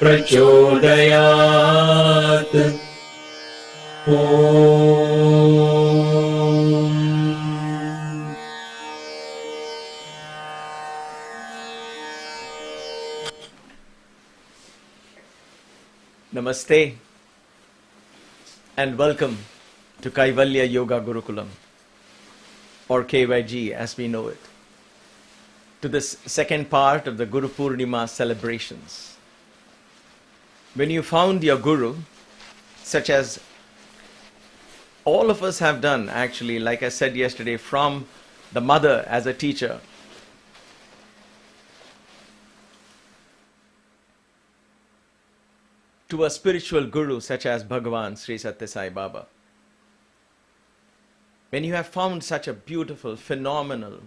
प्रचोदयात्। ॐ Namaste and welcome to Kaivalya Yoga Gurukulam, or KYG as we know it, to this second part of the Guru Purnima celebrations. When you found your Guru, such as all of us have done actually, like I said yesterday, from the mother as a teacher, to a spiritual guru such as Bhagwan, Sri Satya Sai Baba. When you have found such a beautiful, phenomenal,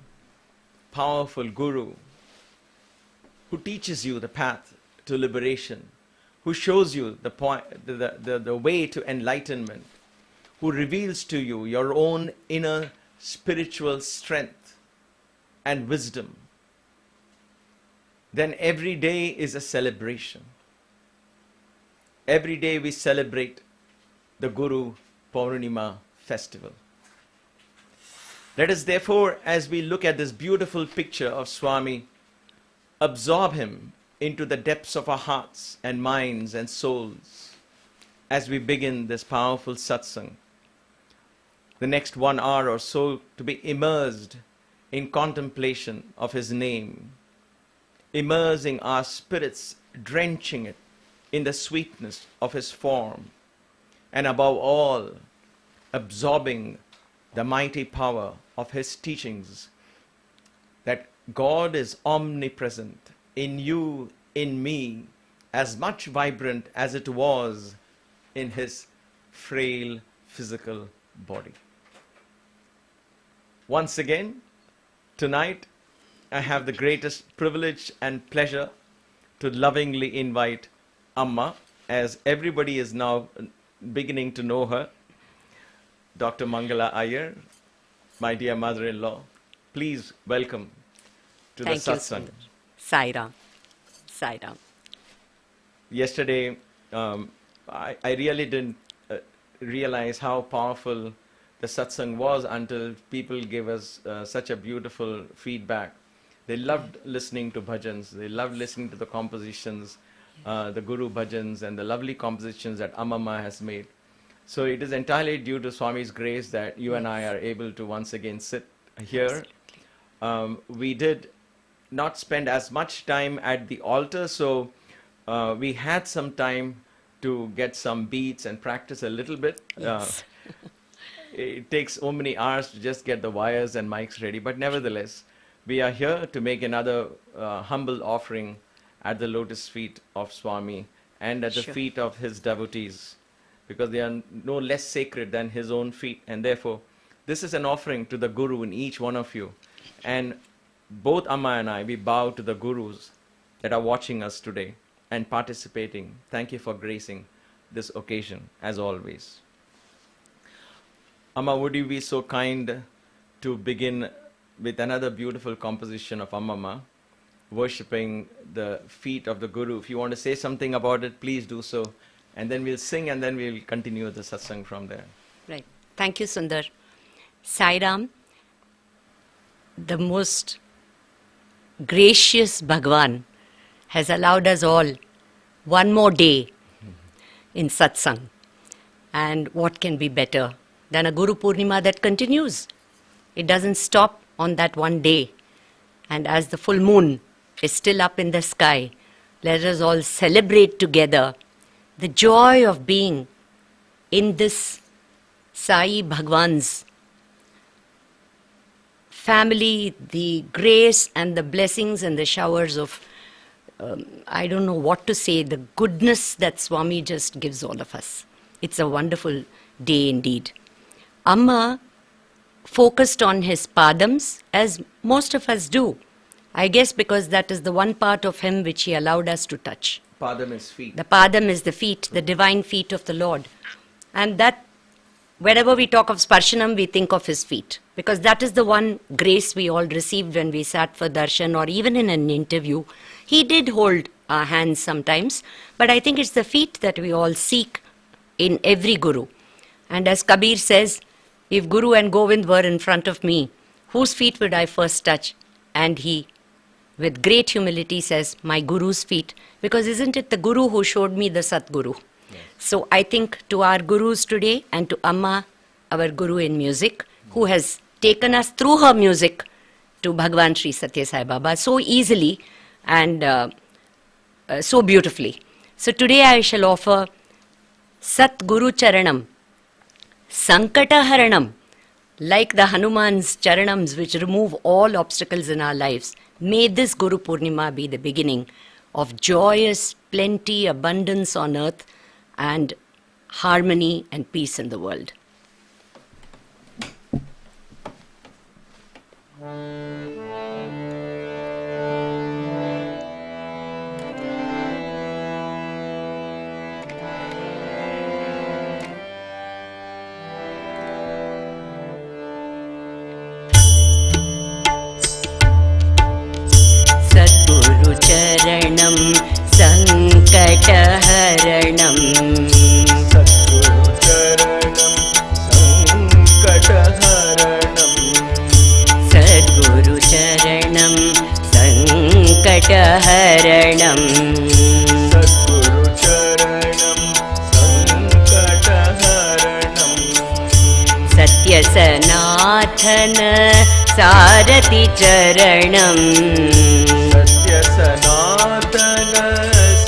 powerful guru who teaches you the path to liberation, who shows you the way to enlightenment, who reveals to you your own inner spiritual strength and wisdom, then every day is a celebration. Every day we celebrate the Guru Purnima festival. Let us therefore, as we look at this beautiful picture of Swami, absorb him into the depths of our hearts and minds and souls as we begin this powerful satsang. The next 1 hour or so to be immersed in contemplation of his name, immersing our spirits, drenching it in the sweetness of his form, and above all, absorbing the mighty power of his teachings, that God is omnipresent in you, in me, as much vibrant as it was in his frail physical body. Once again, tonight, I have the greatest privilege and pleasure to lovingly invite Amma, as everybody is now beginning to know her, Dr. Mangala Iyer, my dear mother-in-law. Please welcome to the satsang. Sai Ram. Sai Ram. Yesterday, I really didn't realize how powerful the satsang was until people gave us such a beautiful feedback. They loved listening to bhajans. They loved listening to the compositions, the Guru bhajans and the lovely compositions that Amma has made. So it is entirely due to Swami's grace that you and I are able to once again sit here. We did not spend as much time at the altar, so we had some time to get some beats and practice a little bit. Yes. It takes so many hours to just get the wires and mics ready, but nevertheless, we are here to make another humble offering at the lotus feet of Swami and at the Sure. feet of his devotees, because they are no less sacred than his own feet. And therefore, this is an offering to the Guru in each one of you. And both Amma and I, we bow to the Gurus that are watching us today and participating. Thank you for gracing this occasion, as always. Amma, would you be so kind to begin with another beautiful composition of Amma, worshipping the feet of the Guru? If you want to say something about it, please do so. And then we'll sing and then we'll continue the satsang from there. Right. Thank you, Sundar. Sai Ram, the most gracious Bhagwan has allowed us all one more day in satsang. And what can be better than a Guru Purnima that continues? It doesn't stop on that one day. And as the full moon is still up in the sky, let us all celebrate together the joy of being in this Sai Bhagwan's family, the grace and the blessings and the showers of, I don't know what to say, the goodness that Swami just gives all of us. It's a wonderful day indeed. Amma focused on his padams, as most of us do. I guess because that is the one part of him which he allowed us to touch. Padam is feet. The padam is the feet, the divine feet of the Lord. And that, wherever we talk of Sparshanam, we think of his feet. Because that is the one grace we all received when we sat for darshan or even in an interview. He did hold our hands sometimes, but I think it's the feet that we all seek in every Guru. And as Kabir says, if Guru and Govind were in front of me, whose feet would I first touch? And he, with great humility, says, my Guru's feet, because isn't it the Guru who showed me the SATGURU? Yes. So I think to our Gurus today and to Amma, our Guru in music, who has taken us through her music to Bhagwan Sri Satya Sai Baba so easily and so beautifully. So today I shall offer Satguru Charanam, Sankata Haranam, like the Hanuman's Charanams which remove all obstacles in our lives. May this Guru Purnima be the beginning of joyous plenty, abundance on earth and harmony and peace in the world. Satguru Charanam Sankataharanam, Satguru Charanam Sankataharanam, Satguru Charanam Sankataharanam, Satguru Charanam Sankataharanam, Satya Sanatana Sarati Charanam, Satya Sanatana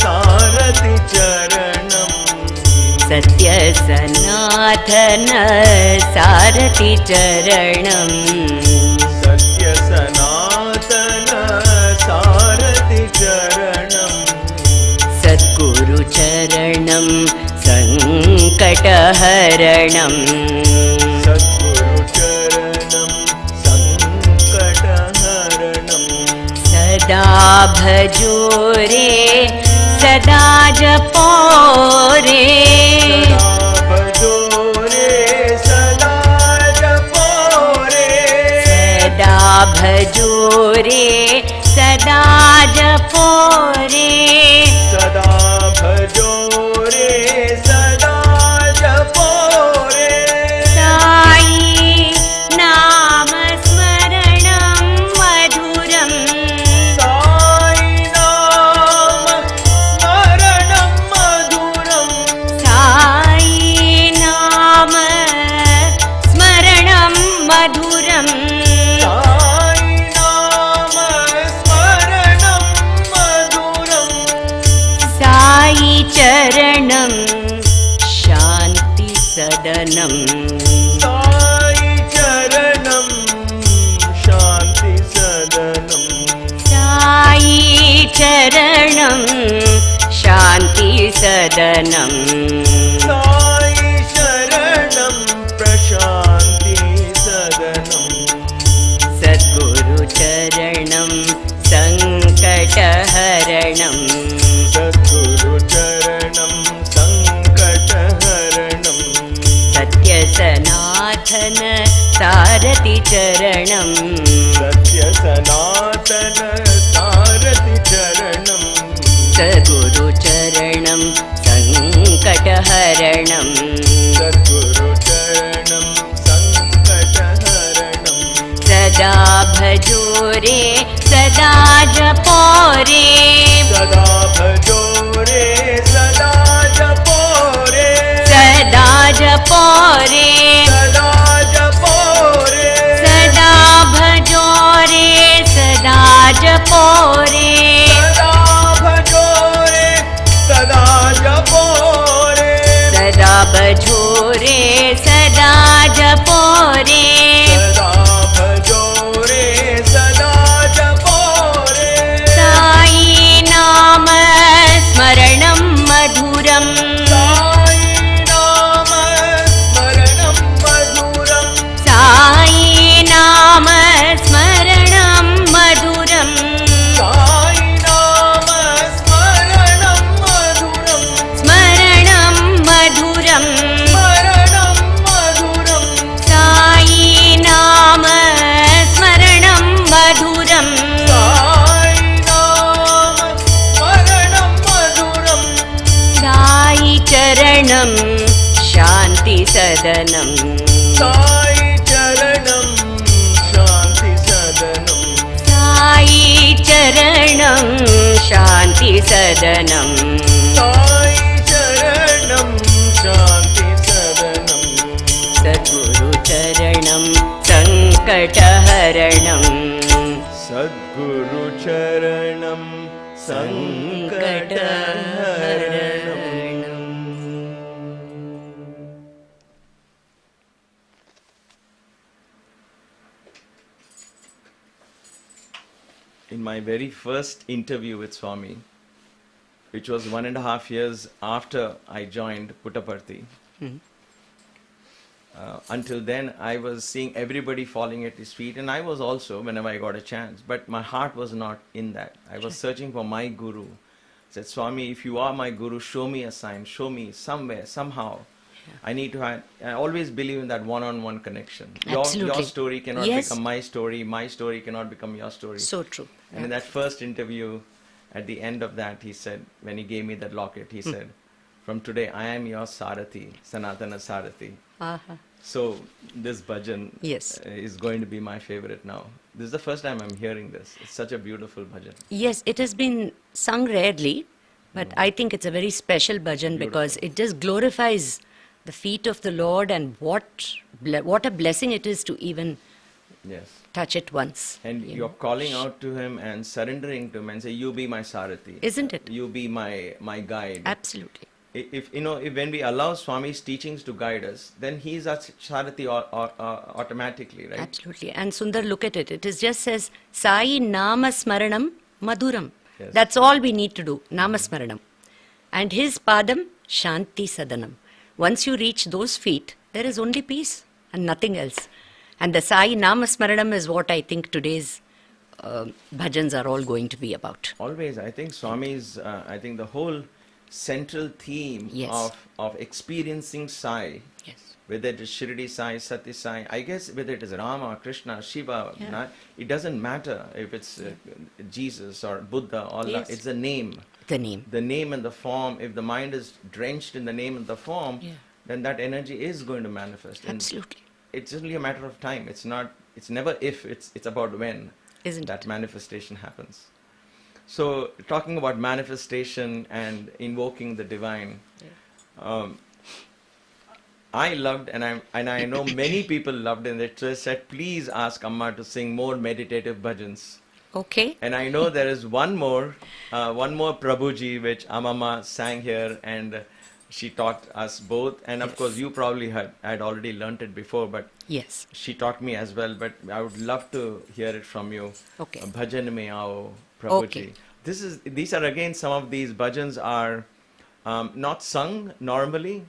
Sarati Charanam, Satya Sanatana Sarati Charanam, Satya Sanatana Sarati Charanam, Satguru Charanam Sankataharanam, Satguru Charanam Sankataharanam, Sada bhajore, sada japore, Sada bhajore, sada japore, sada bhajore, sada japore, sada bhajore, sada japore, Sai Nama Smaranam Madhuram, Sai Nama Smaranam Madhuram, Sai Nama Smaranam Madhuram, Sai Nama Smaranam Madhuram, Sai Charanam Shanti Sadanam, Sai Charanam Shanti Sadanam, Sai Charanam Shanti Sadanam, Sai Sharanam Prashanti Sadanam, Satguru Charanam Sankataharanam, Satguru Charanam Sankataharanam, Satya Sanatana Sarati Charanam, Satya Sanatana Sarati Charanam, Satguru Charanam Sankataharanam, Satguru Charanam Sankataharanam, Sada bhajore, sada japore, Sada bhajore, sada japore, sada japore, sada japore, sada bhajore, sada japore, sada bhajore, sada japore, sada bhajore, sada japore, sada bhajore, sada japore, Sai Nama Smaranam Madhuram, Sai Nama Smaranam Madhuram, Sai Nama Smaranam Madhuram, Sai Nama Smaranam Madhuram, Smaranam Madhuram, Smaranam शान्ति सदनं साई चरणं शान्ति सदनं साई चरणं शान्ति सदनं साई चरणं शान्ति सदनं सद्गुरु चरणं सङ्कटहरणं सद्गुरु चरणं सङ्कटहरणम्. In my very first interview with Swami, which was 1.5 years after I joined Puttaparthi, until then I was seeing everybody falling at his feet, and I was also whenever I got a chance, but my heart was not in that. I was searching for my guru. I said, Swami, if you are my guru, show me a sign, show me somewhere, somehow. I need to have, I always believe in that one-on-one connection. Your story cannot become my story cannot become your story. So true. And in that first interview, at the end of that, he said, when he gave me that locket, he said, from today, I am your Sarathi, Sanatana Sarathi. So this bhajan is going to be my favorite now. This is the first time I'm hearing this. It's such a beautiful bhajan. Yes, it has been sung rarely, but I think it's a very special bhajan because it just glorifies the feet of the Lord, and what a blessing it is to even touch it once. And you're calling out to him and surrendering to him and say, you be my Sarathi. Isn't it? You be my guide. Absolutely. If when we allow Swami's teachings to guide us, then he is our Sarathi automatically, right? Absolutely. And Sundar, look at it. It just says, Sai Nama Smaranam Madhuram. Yes. That's all we need to do, Nama Smaranam. And his Padam, Shanti Sadanam. Once you reach those feet, there is only peace and nothing else. And the Sai Nama Smaranam is what I think today's bhajans are all going to be about. Always. I think Swami's, I think the whole central theme of experiencing Sai, whether it is Shirdi Sai, Satya Sai, I guess whether it is Rama, Krishna, Shiva, it doesn't matter if it's Jesus or Buddha or Allah, it's the name. The name. The name and the form. If the mind is drenched in the name and the form, then that energy is going to manifest. Absolutely. And it's only a matter of time. It's never if, it's about when. Isn't that manifestation happens. So talking about manifestation and invoking the divine, I loved, and I know many people loved, and they said, please ask Amma to sing more meditative bhajans. Okay. And I know there is one more Prabhuji which Amma sang here, and she taught us both. And of course, you probably had already learnt it before, but she taught me as well. But I would love to hear it from you. Okay. Bhajan mein aao, Prabhuji. Okay. These are again, some of these bhajans are not sung normally,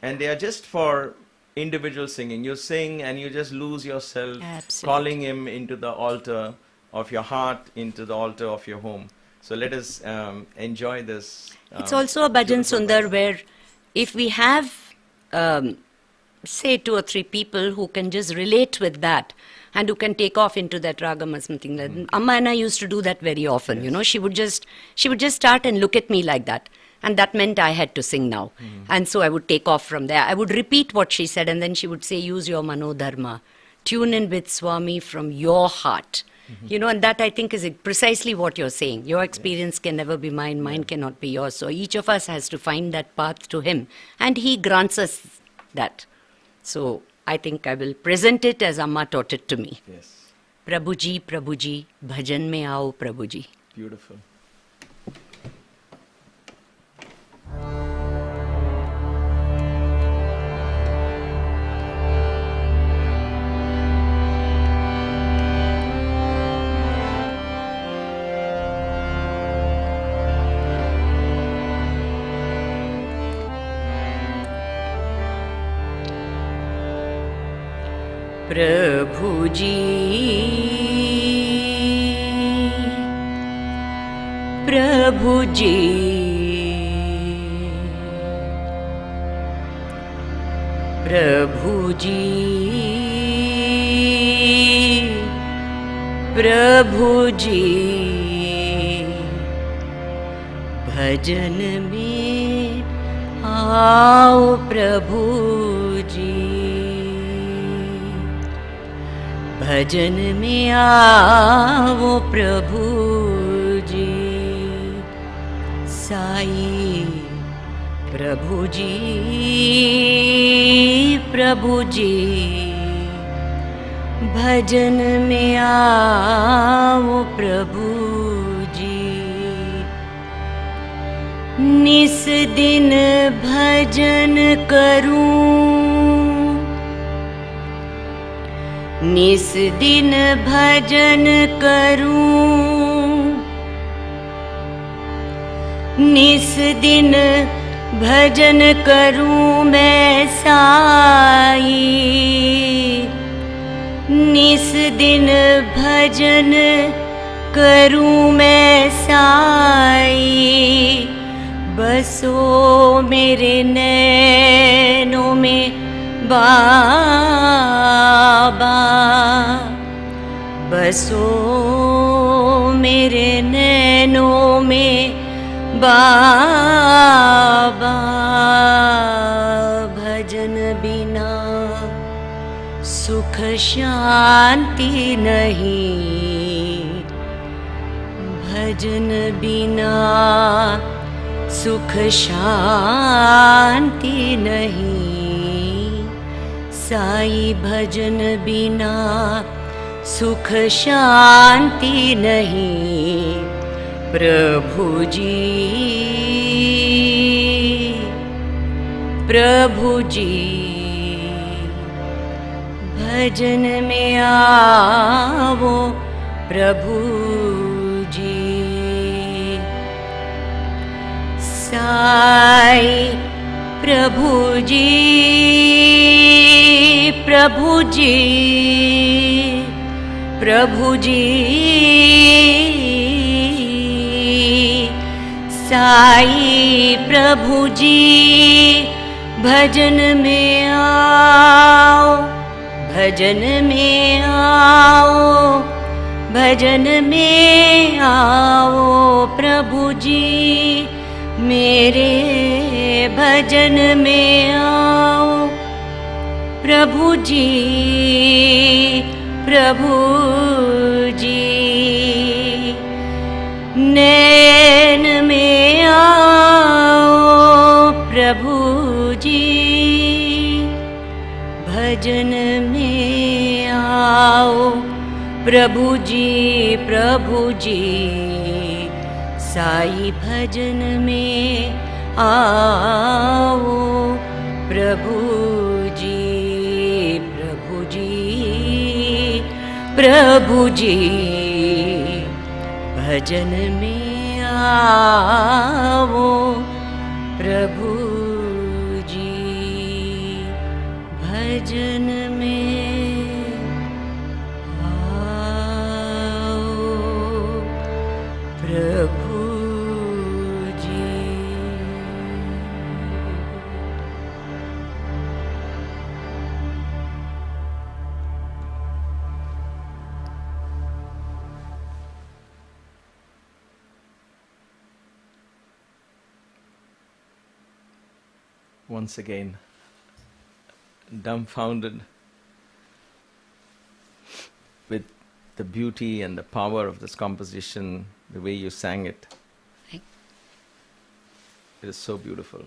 and they are just for individual singing. You sing and you just lose yourself, calling him into the altar of your heart, into the altar of your home. So let us enjoy this. It's also a bhajan, Sundar, where if we have, say, 2 or 3 people who can just relate with that and who can take off into that ragam or something like that. Amma and I used to do that very often. You know, she would just start and look at me like that. And that meant I had to sing now. And so I would take off from there. I would repeat what she said, and then she would say, use your manodharma. Tune in with Swami from your heart. You know, and that I think is precisely what you're saying. Your experience can never be mine, mine cannot be yours. So each of us has to find that path to him, and he grants us that. So I think I will present it as Amma taught it to me. Yes. Prabhuji, Prabhuji, bhajan mein aao Prabhuji. Beautiful. Prabhuji, Prabhuji, Prabhuji, Prabhuji, bhajan mein aao Prabhuji. भजन में आओ प्रभु जी, साई प्रभु जी, प्रभु जी, भजन में आओ प्रभु जी। निस दिन भजन करूं, निस दिन भजन करूं, निस दिन भजन करूं मैं साई, निस दिन भजन करूं मैं साई। बसो मेरे नैनों में बाबा, बसो मेरे नैनों में बाबा। भजन बिना सुख शांति नहीं, भजन बिना सुख शांति नहीं, साई भजन बिना सुख शांति नहीं। प्रभु जी, प्रभु जी, भजन में आवो प्रभु जी। साई प्रभु जी, प्रभु जी, प्रभु जी, साई प्रभु जी, भजन में आओ, भजन में आओ, भजन में आओ प्रभु जी, मेरे भजन में आओ प्रभु जी, प्रभु जी। नैन में आओ प्रभु जी, भजन में आओ प्रभु जी, प्रभु जी, साई भजन में आओ प्रभु जी, प्रभु जी, प्रभु जी, भजन में आओ प्रभु जी, भजन में आओ प्रभु जी। Once again, dumbfounded with the beauty and the power of this composition, the way you sang it. It is so beautiful.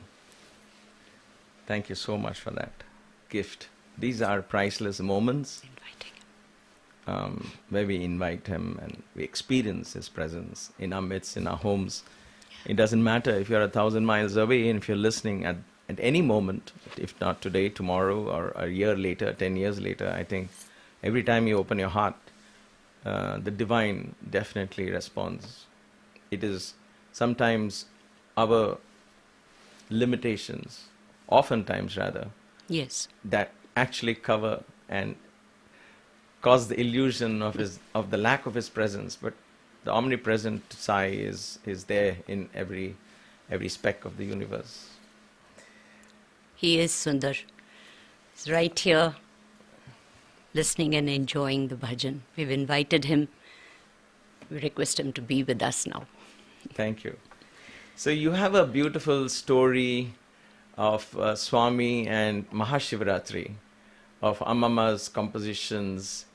Thank you so much for that gift. These are priceless moments where we invite Him and we experience His presence in our midst, in our homes. It doesn't matter if you're 1,000 miles away, and if you're listening at any moment, if not today, tomorrow, or a year later, 10 years later, I think every time you open your heart, the divine definitely responds. It is sometimes our limitations, oftentimes rather, Yes. that actually cover and cause the illusion of the lack of His presence. But the omnipresent Sai is there in every speck of the universe. He is Sundar. He's right here, listening and enjoying the bhajan. We've invited him. We request him to be with us now. Thank you. So you have a beautiful story of Swami and Mahashivaratri, of Ammama's compositions,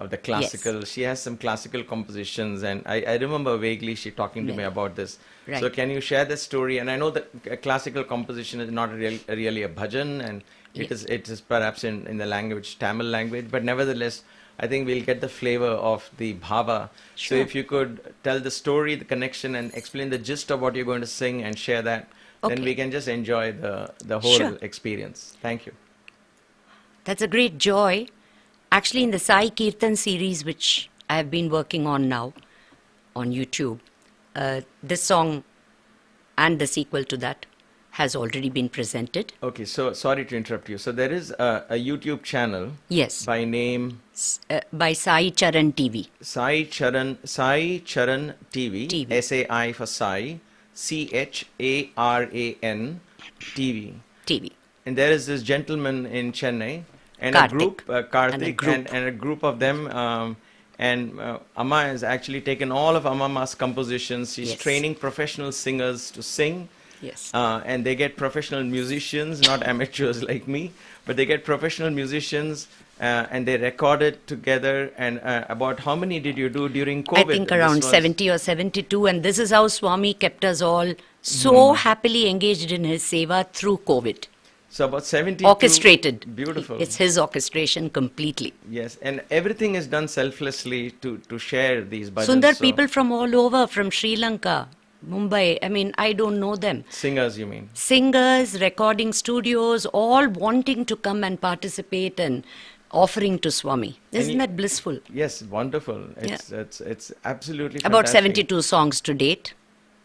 of the classical. She has some classical compositions, and I remember vaguely she talking to me about this. Right. So can you share the story? And I know that classical composition is not really a bhajan, and it is perhaps in the language, Tamil language, but nevertheless, I think we'll get the flavor of the bhava. Sure. So if you could tell the story, the connection, and explain the gist of what you're going to sing and share that, then we can just enjoy the whole experience. Thank you. That's a great joy. Actually, in the Sai Kirtan series, which I have been working on now on YouTube, this song and the sequel to that has already been presented. Okay, so sorry to interrupt you. So there is a YouTube channel. Yes. By name? By Sai Charan TV. Sai Charan TV. SAI for Sai. CHARAN TV. And there is this gentleman in Chennai and Karthik. a group, Karthik, And and a group of them. Amma has actually taken all of Amma's compositions. She's training professional singers to sing. Yes. And they get professional musicians, not amateurs like me, but they get professional musicians and they record it together. And about how many did you do during COVID? I think around 70 or 72. And this is how Swami kept us all so happily engaged in his seva through COVID. So about 70. Orchestrated. Beautiful. It's his orchestration completely. Yes, and everything is done selflessly to share these bhajans. Sundar, people from all over, from Sri Lanka, Mumbai, I mean, I don't know them. Singers, you mean? Singers, recording studios, all wanting to come and participate and offering to Swami. Isn't that blissful? Yes, wonderful. It's absolutely fantastic. About 72 songs to date.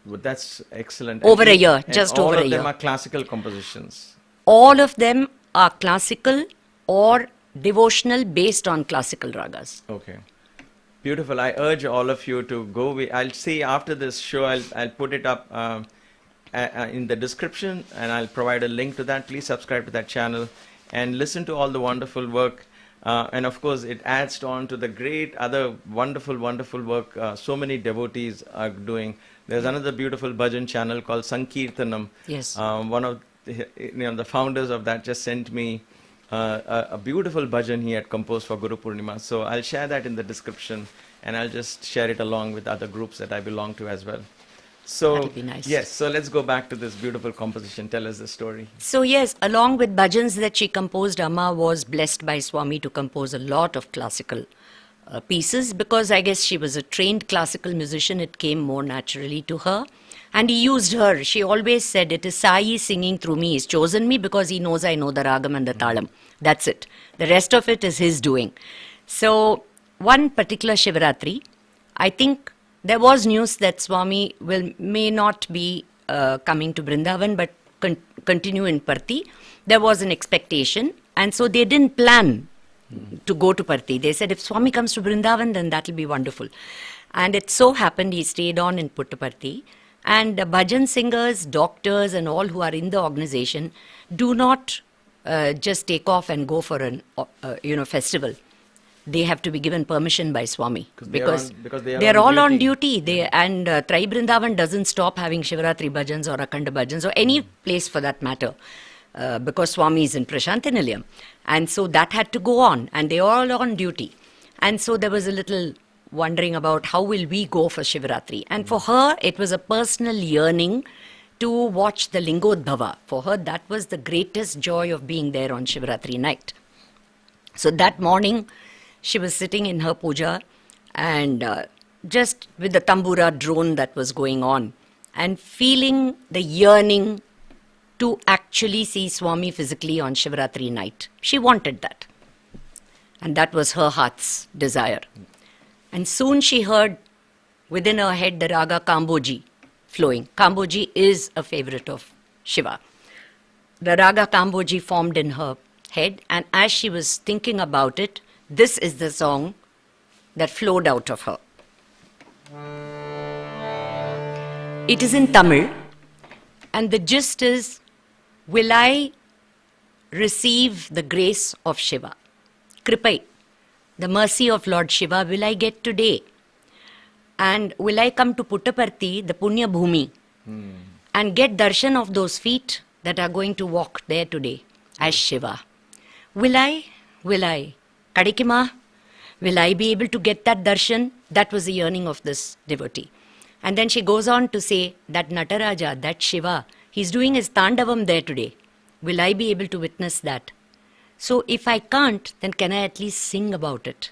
Well, that's excellent. Over a year, and just over a year. All of them are classical compositions. All of them are classical or devotional based on classical ragas. Okay. Beautiful. I urge all of you to go. I'll see after this show, I'll put it up in the description and I'll provide a link to that. Please subscribe to that channel and listen to all the wonderful work. And of course, it adds on to the great other wonderful work so many devotees are doing. There's another beautiful bhajan channel called Sankirtanam. Yes. One of the founders of that just sent me a beautiful bhajan he had composed for Guru Purnima. So I'll share that in the description and I'll just share it along with other groups that I belong to as well. So, that'll be nice. Yes, so let's go back to this beautiful composition. Tell us the story. So yes, along with bhajans that she composed, Amma was blessed by Swami to compose a lot of classical pieces because I guess she was a trained classical musician. It came more naturally to her. And he used her. She always said, it is Sai singing through me. He's chosen me because he knows I know the ragam and the talam. That's it. The rest of it is his doing. So, one particular Shivaratri, I think there was news that Swami may not be coming to Vrindavan but continue in Parthi. There was an expectation. And so they didn't plan to go to Parthi. They said, if Swami comes to Vrindavan, then that will be wonderful. And it so happened he stayed on in Puttaparthi. And the bhajan singers, doctors and all who are in the organization do not just take off and go for an festival. They have to be given permission by Swami because they are all on duty. And Trai Vrindavan doesn't stop having Shivaratri bhajans or Akhanda bhajans or any place for that matter because Swami is in Prashanti Nilayam. And so that had to go on and they are all on duty. And so there was a little wondering about how will we go for Shivaratri. And for her, it was a personal yearning to watch the Lingodbhava. For her, that was the greatest joy of being there on Shivaratri night. So that morning, she was sitting in her puja and just with the tambura drone that was going on and feeling the yearning to actually see Swami physically on Shivaratri night. She wanted that. And that was her heart's desire. And soon she heard within her head the raga Kamboji flowing. Kamboji is a favorite of Shiva. The raga Kamboji formed in her head, and as she was thinking about it, this is the song that flowed out of her. It is in Tamil, and the gist is, will I receive the grace of Shiva? Kripai. The mercy of Lord Shiva will I get today? And will I come to Puttaparthi, the Punya Bhumi, and get darshan of those feet that are going to walk there today as Shiva? Will I? Kadikima? Will I be able to get that darshan? That was the yearning of this devotee. And then she goes on to say that Nataraja, that Shiva, he's doing his Tandavam there today. Will I be able to witness that? So if I can't, then can I at least sing about it?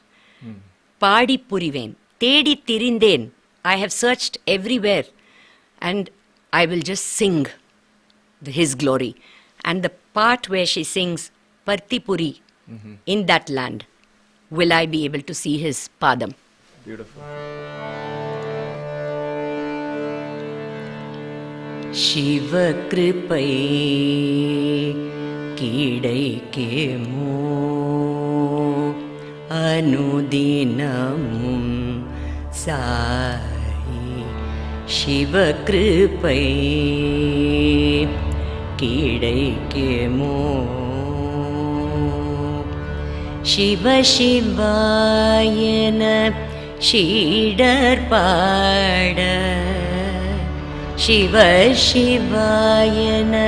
Paadi puriven, tedi tirindhen. I have searched everywhere and I will just sing his glory. And the part where she sings Partipuri in that land, will I be able to see his padam? Beautiful. Shiva kripai kidaikemo anudinamum sai. Shiva kripai kidaikemo Shiva Shivayana Shidar Pada Shiva Shivayana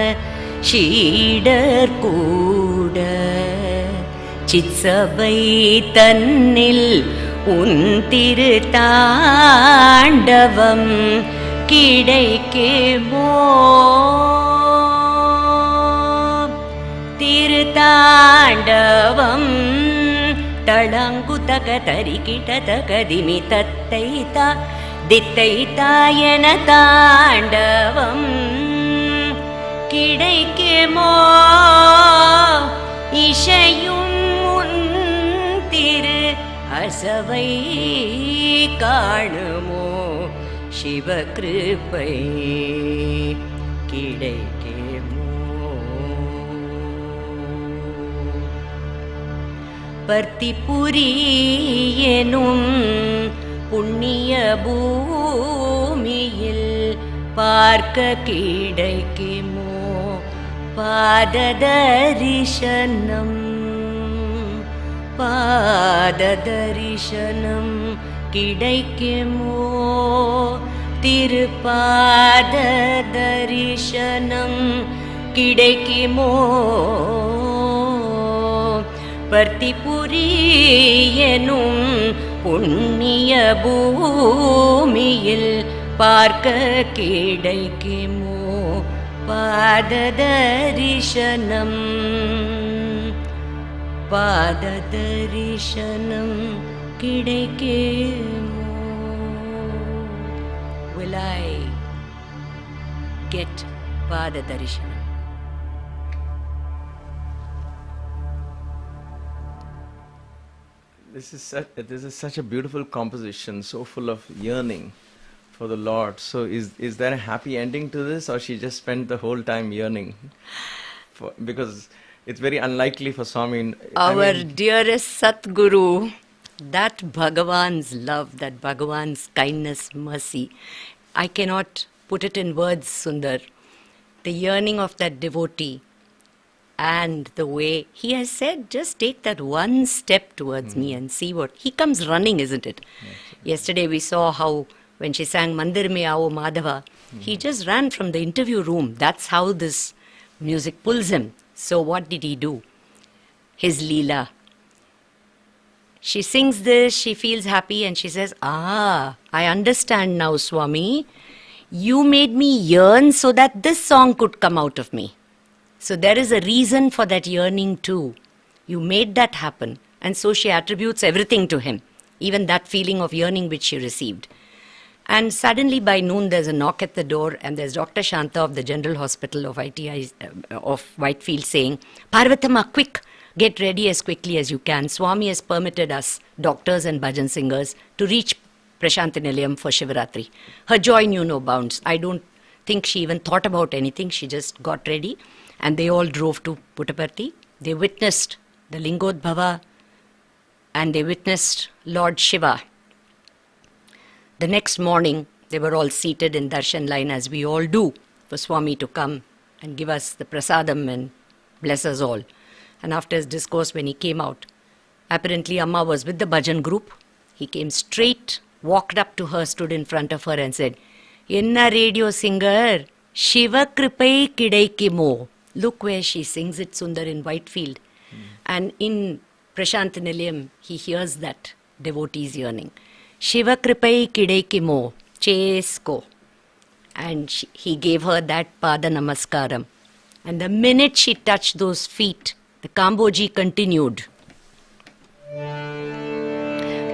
Shidar Kuda Chitsabai Tannil Untir Tandavam Kidaikemo Tirtandavam Talangutaka Tarikita Dimitaita Dittaitayana Tandavam Kidaikemo Ishayum Untir Asavai Kanumo Shiva Kripai Kidaikemo Partipuri enum புண்ணிய பூமியில் பார்க்க கிடைக்குமோ பாததரிசனம் பாததரிசனம் கிடைக்குமோ திருப்பாததரிசனம் கிடைக்குமோ பர்த்திபுரி எனும் புண்ணிய பூமியில் பார்க்க கிடைக்குமோ பாததரிசனம் பாததரிசனம் கிடைக்குமோ. Will I get பாததரிசனம்? This is such a beautiful composition, so full of yearning for the Lord. So is there a happy ending to this, or she just spent the whole time yearning? Because it's very unlikely for Swami. Our dearest Satguru, that Bhagwan's love, that Bhagwan's kindness, mercy, I cannot put it in words, Sundar. The yearning of that devotee, and the way he has said, just take that one step towards me and see what... He comes running, isn't it? Yes. Yesterday we saw how when she sang Mandir Mein Aao Madhava, he just ran from the interview room. That's how this music pulls him. So what did he do? His Leela. She sings this, she feels happy and she says, I understand now, Swami. You made me yearn so that this song could come out of me. So there is a reason for that yearning too. You made that happen. And so she attributes everything to him, even that feeling of yearning which she received. And suddenly by noon there's a knock at the door and there's Dr. Shanta of the General Hospital of ITI of Whitefield saying, Parvathamma, quick, get ready as quickly as you can. Swami has permitted us, doctors and bhajan singers, to reach Prashanti Nilayam for Shivaratri. Her joy knew no bounds. I don't think she even thought about anything. She just got ready. And they all drove to Puttaparthi. They witnessed the Lingodbhava and they witnessed Lord Shiva. The next morning, they were all seated in darshan line as we all do for Swami to come and give us the prasadam and bless us all. And after his discourse, when he came out, apparently Amma was with the bhajan group. He came straight, walked up to her, stood in front of her and said, Enna radio singer, Shiva kripai kidaikimo. Look where she sings it, Sundar, in Whitefield. And in Prashanti Nilayam, he hears that devotee's yearning. Shiva kripai kide kimo chesko. And he gave her that pada namaskaram. And the minute she touched those feet, the Kamboji continued.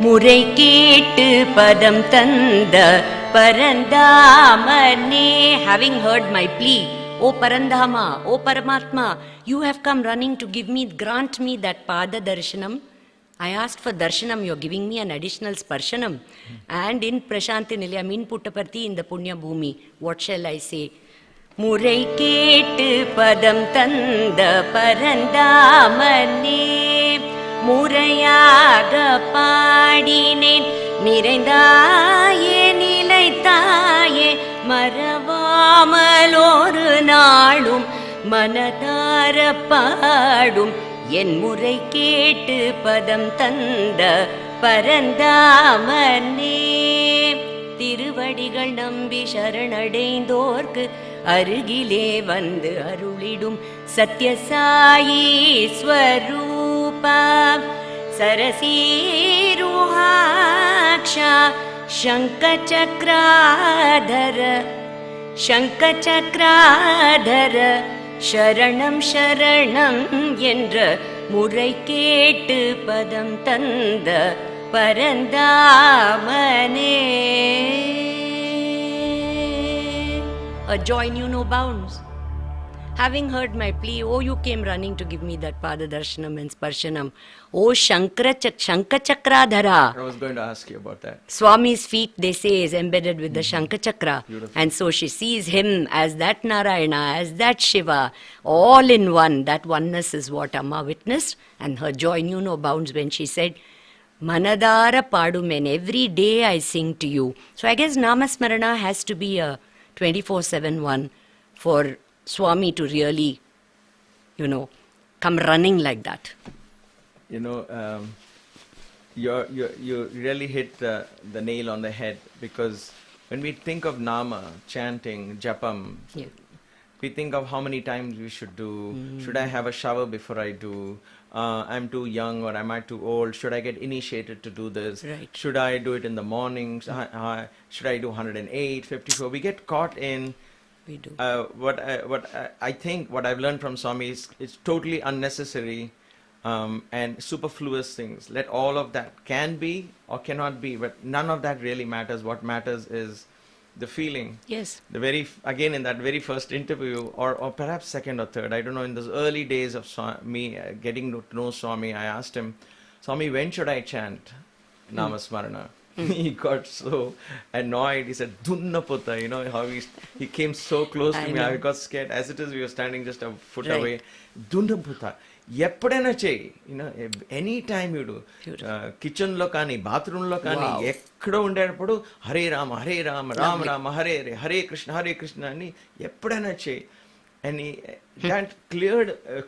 Murai kettu padam tanda parandamane. Having heard my plea, O Parandhama, O Paramatma, you have come running to grant me that pada darshanam. I asked for darshanam, you're giving me an additional sparshanam. And in Prashanti Nilayam, in Puttaparthi, in the Punya Bhumi, what shall I say? Murai kettu padam tanda parandamane. Murayaga paadinen நிறைந்தாயே நிலைத்தாயே மறவாமல் ஒரு நாளும் மனதார பாடும் என் முறை கேட்டு பதம் தந்த பரந்தாமனே. திருவடிகள் நம்பி சரணடைந்தோர்க்கு அருகிலே வந்து அருளிடும் சத்யசாயி ஸ்வரூபா சரசீருஹாக்ஷா சங்கசக்ராதர சங்கசக்ராதர சரணம் சரணம் என்ற முறை கேட்டு பதம் தந்த பரந்தாமனே. A joy knew no bounds. Having heard my plea, oh, you came running to give me that pada darshanam and sparshanam. Oh, Shankachakradhara. I was going to ask you about that. Swami's feet, they say, is embedded with the Shankachakra. Beautiful. And so she sees him as that Narayana, as that Shiva, all in one. That oneness is what Amma witnessed. And her joy knew no bounds when she said, Manadara padumen, every day I sing to you. So I guess Namasmarana has to be a 24/7 one for Swami to really, come running like that. You really hit the nail on the head, because when we think of Nama, chanting, Japam, Yeah. we think of how many times we should do. Should I have a shower before I do? I'm too young, or am I too old? Should I get initiated to do this? Right. Should I do it in the mornings? Should I do 108, 54? We get caught in We do. I think what I've learned from Swami is it's totally unnecessary and superfluous things. Let all of that can be or cannot be, but none of that really matters. What matters is the feeling. Yes. Again, in that very first interview, or perhaps second or third, I don't know, in those early days of me getting to know Swami, I asked him, Swami, when should I chant Namasmarana? He got so annoyed. He said, Dunna Putta, how he came so close to me. I got scared. As it is, we were standing just a foot Right. away. Dunna Putta. ఎప్పుడైనా చేయి, any time you do. కిచెన్లో కానీ బాత్రూంలో కానీ ఎక్కడో ఉండేటప్పుడు హరే రామ హరే రామ రామ రామ హరే హరే హరే కృష్ణ అని ఎప్పుడైనా చేయి. And that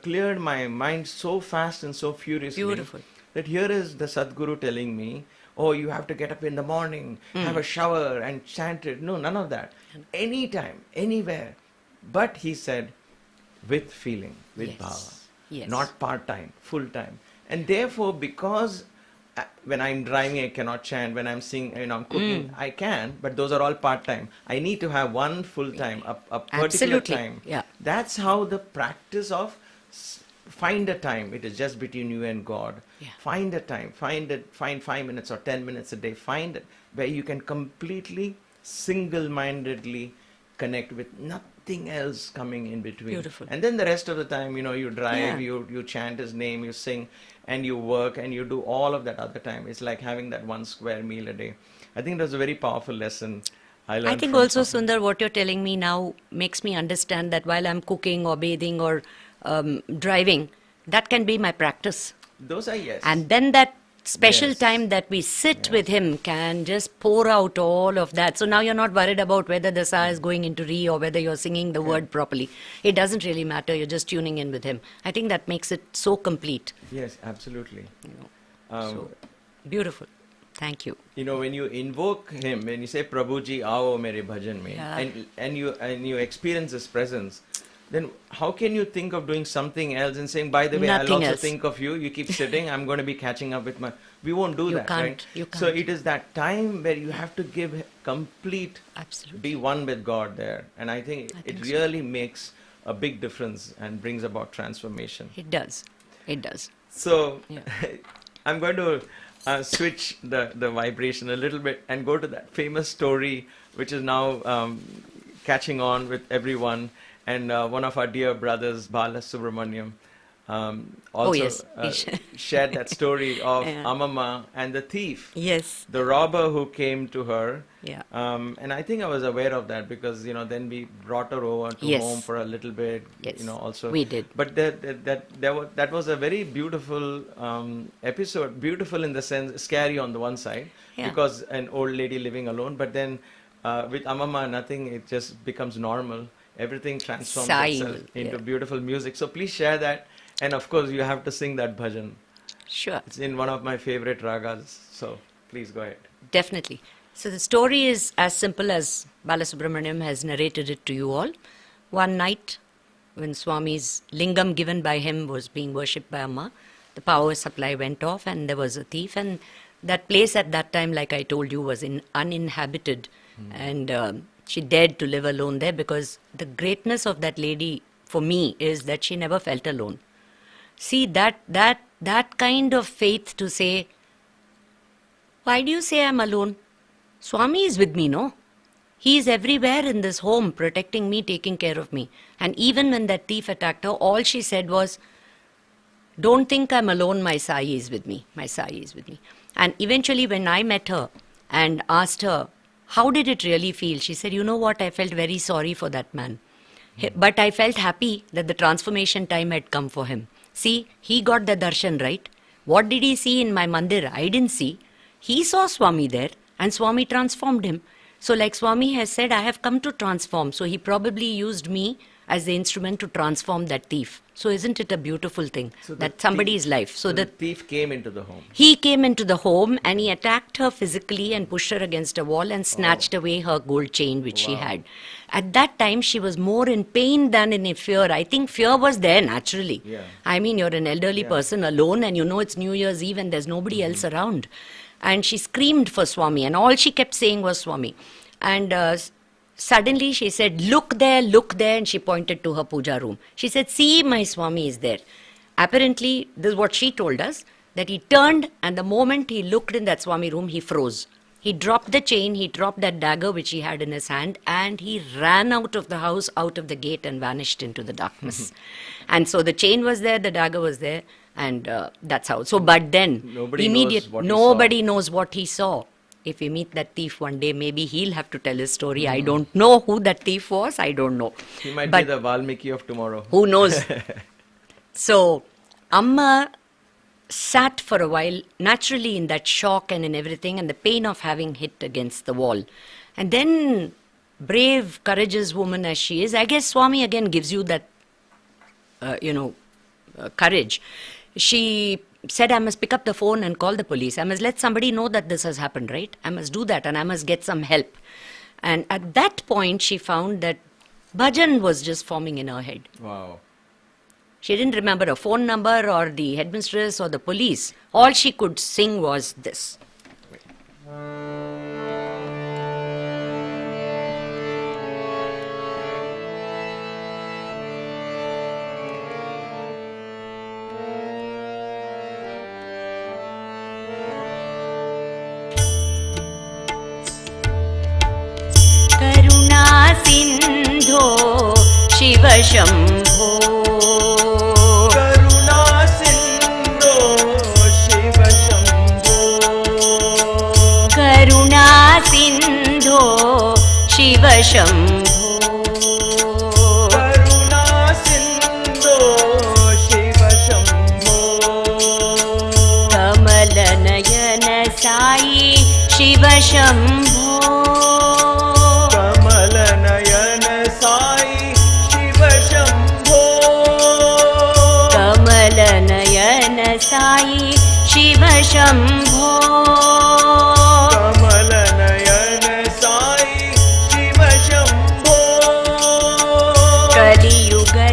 cleared my mind so fast and so furiously. Beautiful. That here is the Sadguru telling me, oh, you have to get up in the morning, have a shower and chant it. No, none of that. Anytime, anywhere. But he said, with feeling, with bhava. Yes. Not part-time, full-time. And therefore, because when I'm driving, I cannot chant. When I'm singing, I'm cooking, I can. But those are all part-time. I need to have one full-time, a particular Absolutely. time. Yeah. That's how the practice of find a time. It is just between you and God. Yeah. Find a time. Find 5 minutes or 10 minutes a day. Find it where you can completely, single-mindedly connect with nothing else coming in between. Beautiful. And then the rest of the time, you drive, Yeah. you chant His name, you sing, and you work, and you do all of that other time. It's like having that one square meal a day. I think that's a very powerful lesson I learned. I think from also, Swami. Sundar, what you're telling me now makes me understand that while I'm cooking or bathing or driving, that can be my practice. Those are yes. And then that special Yes. time that we sit with him can just pour out all of that. So now you're not worried about whether the sa is going into re or whether you're singing the word properly. It doesn't really matter. You're just tuning in with him. I think that makes it so complete. Yes, absolutely. So beautiful. Thank you. When you invoke Him, when you say Prabhuji, aao mere bhajan mein, Yeah. and you experience His presence, then how can you think of doing something else and saying, by the way, I'll Nothing also else. think of you. You keep sitting. I'm going to be catching up with my... We won't do You that, can't, right? you So can't. it is that time where you have to give complete... Absolutely. Be one with God there. And I think I it think so. really makes a big difference and brings about transformation. It does. It does. So Yeah. I'm going to switch the vibration a little bit and go to that famous story which is now catching on with everyone. And one of our dear brothers, Bala Subramaniam, also yes. shared that story of Yeah. Amama and the thief. Yes. The robber who came to her. Yeah. And I think I was aware of that because, then we brought her over to Yes. home for a little bit, Yes. also. We did. But that was a very beautiful episode. Beautiful in the sense, scary on the one side, Yeah. because an old lady living alone. But then with Amama, nothing, it just becomes normal. Everything transforms Sai, itself into yeah. beautiful music. So please share that. And of course, you have to sing that bhajan. Sure. It's in one of my favorite ragas. So please go ahead. Definitely. So the story is as simple as Balasubramaniam has narrated it to you all. One night, when Swami's lingam given by him was being worshipped by Amma, the power supply went off and there was a thief. And that place at that time, like I told you, was uninhabited. And she dared to live alone there because the greatness of that lady, for me, is that she never felt alone. See, that kind of faith to say, why do you say I'm alone? Swami is with me, no? He is everywhere in this home, protecting me, taking care of me. And even when that thief attacked her, all she said was, don't think I'm alone, my Sai is with me. My Sai is with me. And eventually when I met her and asked her, how did it really feel? She said, you know what, I felt very sorry for that man. But I felt happy that the transformation time had come for him. See, he got the darshan, right? What did he see in my mandir? I didn't see. He saw Swami there and Swami transformed him. So like Swami has said, I have come to transform. So he probably used me as the instrument to transform that thief. So isn't it a beautiful thing? So the That somebody's life. So the the thief came into the home. he came into the home and he attacked her physically and pushed her against a wall and snatched away her gold chain which she had. At that time, she was more in pain than in fear. I think fear was there naturally. Yeah. I mean, you're an elderly person alone and you know it's New Year's Eve and there's nobody else around. And she screamed for Swami and all she kept saying was Swami. And suddenly she said, look there, and she pointed to her puja room. She said, see, my Swami is there. Apparently, this is what she told us, that he turned and the moment he looked in that Swami room, he froze. He dropped the chain, he dropped that dagger which he had in his hand and he ran out of the house, out of the gate and vanished into the darkness. And so the chain was there, the dagger was there and that's how. So, but then, Nobody knows what he nobody knows what he saw. If we meet that thief one day, maybe he'll have to tell his story. I don't know who that thief was. I don't know. He might But be the Valmiki of tomorrow. who knows? So, Amma sat for a while, naturally in that shock and in everything, and the pain of having hit against the wall. And then, brave, courageous woman as she is, I guess Swami again gives you that, courage. She said, I must pick up the phone and call the police. I must let somebody know that this has happened, right? I must do that and I must get some help. And at that point, she found that bhajan was just forming in her head. Wow. She didn't remember a phone number or the headmistress or the police. All she could sing was this. Karuna Sindho Shiva Shambho Karuna Sindho Shiva Shambho Karuna Sindho Shiva Shambho Karuna Sindho Shiva Shambho Kamala Nayana Sai Shiva Shambho Kamala Nayana Sai Shiva Shambho Kamala Nayana Sai Shiva Shambho Kamala Nayana Sai Shiva Shambho Kali Yuga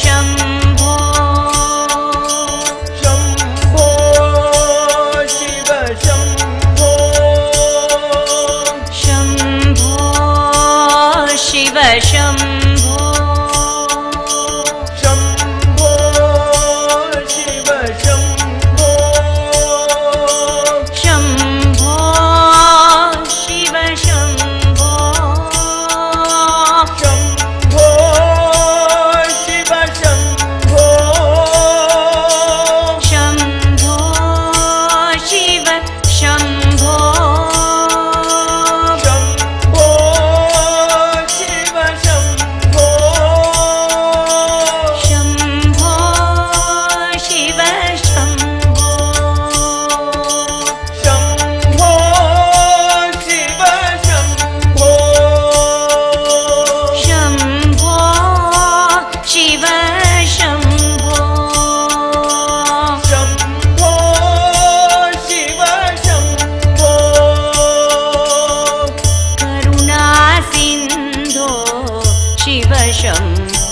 Shambho Shambho Shiv Shambho Shambho Shiv Shambho Shambho Shiv Shambho Shambho Shiv Shambho Shambho Shiv Shambho Shambho Shiv Shambho Shambho Shiv Shambho Shambho Shiv Shambho Shambho Shiv Shambho Shambho Shiv Shambho Shambho Shiv Shambho करुणासिन्धो Shiv Shambho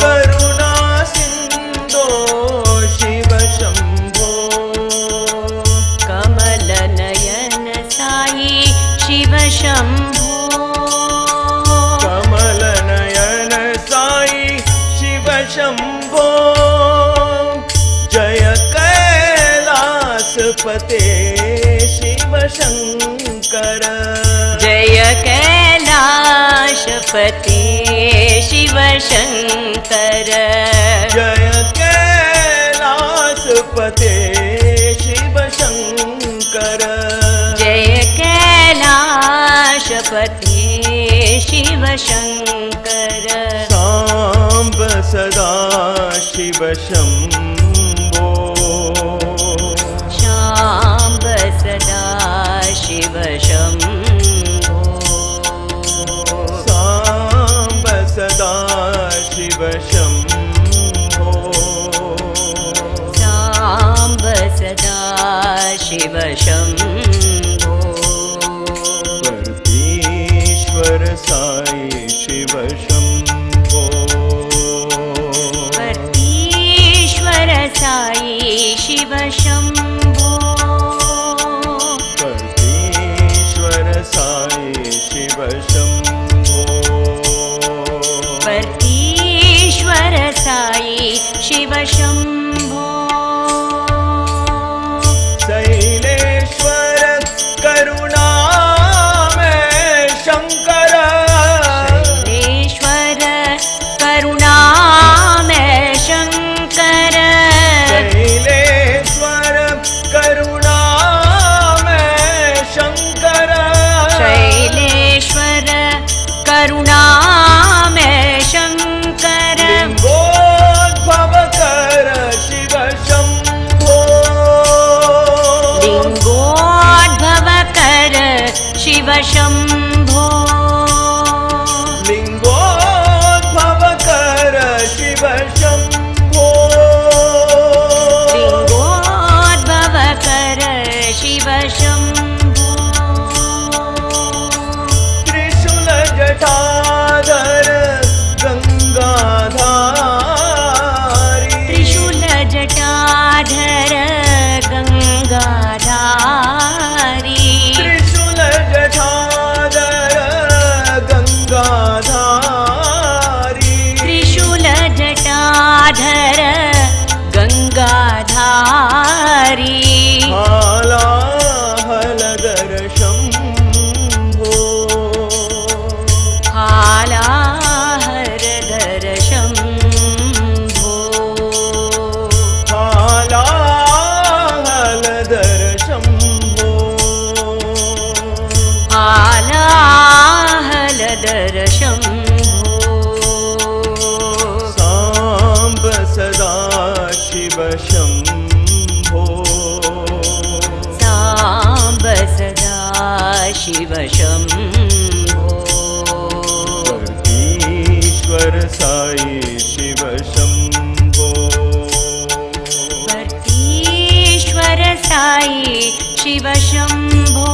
करुणा सिन्धो शिव शम्भो कमलनयन साई शिव शम्भो कमलनयन साई शिव शम्भो जय कैलासपते शिव शङ्कर जय कैलाशपते शिव शङ्कर जय कैलासपते शिव शङ्कर जय कैलाशपते शिव शङ्कर साम्ब सदा शिव शम्भो शाम्ब सदा शिव शम्भो साम्ब सदा शिव शम्भो साम्ब सदा शिव शम्भो परमेश्वर साई शिव शम्भो परमेश्वर साई शिव शम्भो परमेश्वर साई शिव शम्भो परमेश्वर साई शिव शम्भो शैलेश्वर करुणामय शङ्कर शैलेश्वर करुणामय शङ्कर शैलेश्वर करुणामय शङ्कर शैलेश्वर करुणामय शङ्कर लिङ्गोद्भवकर शिव शम्भो लिङ्गोद्भवकर शिव शम्भो लिङ्गोद्भवकर शिव शम्भो लिङ्गोद्भवकर शिव शम्भो त्रिशूल जटाधर गङ्गाधारी त्रिशूल जटाधर गङ्गाधारी त्रिशूल जटाधर गङ्गाधारी त्रिशूल जटाधर गङ्गाधारी हालाहलधर शम्भो हालाहरधर शम्भो हालाहलधर शम्भो हालाहलधर शम्भो साम्ब सदा शिव शम्भो साम्ब सदा शिव शम्भो परमेश्वर साई शिव शम्भो परमेश्वर साई शिव शम्भो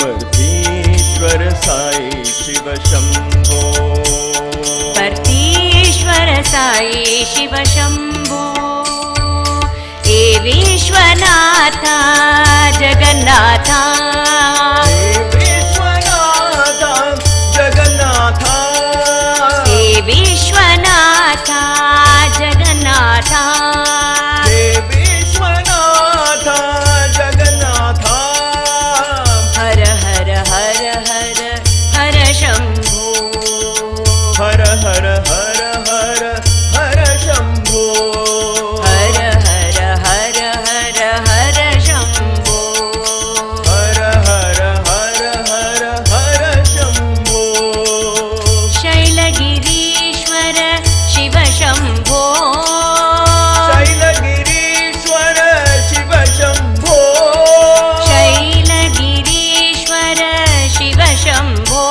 परमेश्वर साई शिव शम्भो परमेश्वर शिव शम्भो हे विश्वनाथ जगन्नाथ हे विश्वनाथ जगन्नाथ हे विश्वनाथ जगन्नाथ हे विश्वनाथ जगन्नाथ हर हर हर हर हर शम्भो हर हर हर हर हर शम्भो हर हर हर हर हर शम्भो हर हर हर हर हर शम्भो शैलगिरीश्वर शिव शम्भो शैलगिरीश्वर शिव शम्भो शैलगिरीश्वर शिव शम्भो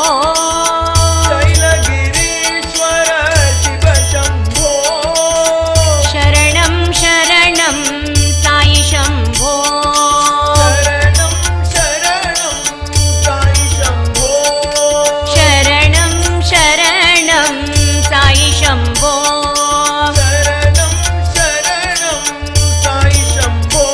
शैलगिरीश्वर शिव शम्भो शरणं शरणं साई शम्भो शरणं शरणं साई शम्भो शरणं शरणं साई शम्भो शरणं शरणं साई शम्भो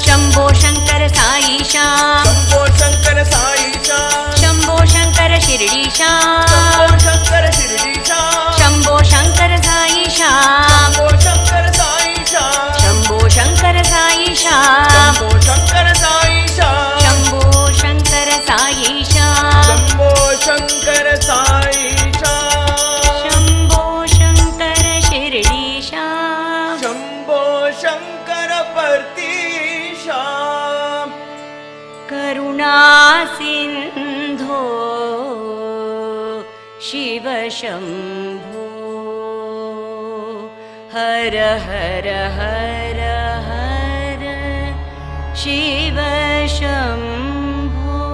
शम्भो शङ्कर साईशा शम्भो शङ्कर साईशा शम्भो शङ्कर शिर्डीशा शम्भो शङ्कर शिर्डीशा शम्भो शङ्कर साईशा शम्भो शङ्कर साईशा शम्भो शङ्कर साईशा शम्भो शङ्कर साईशा शम्भो शङ्कर साईशा शम्भो शङ्कर साईशा शम्भो शङ्कर शिर्डीशा शम्भो शङ्कर पर्तीशा करुणासिन्धो शिव शम्भो हर हर हर हर Shiv Shambho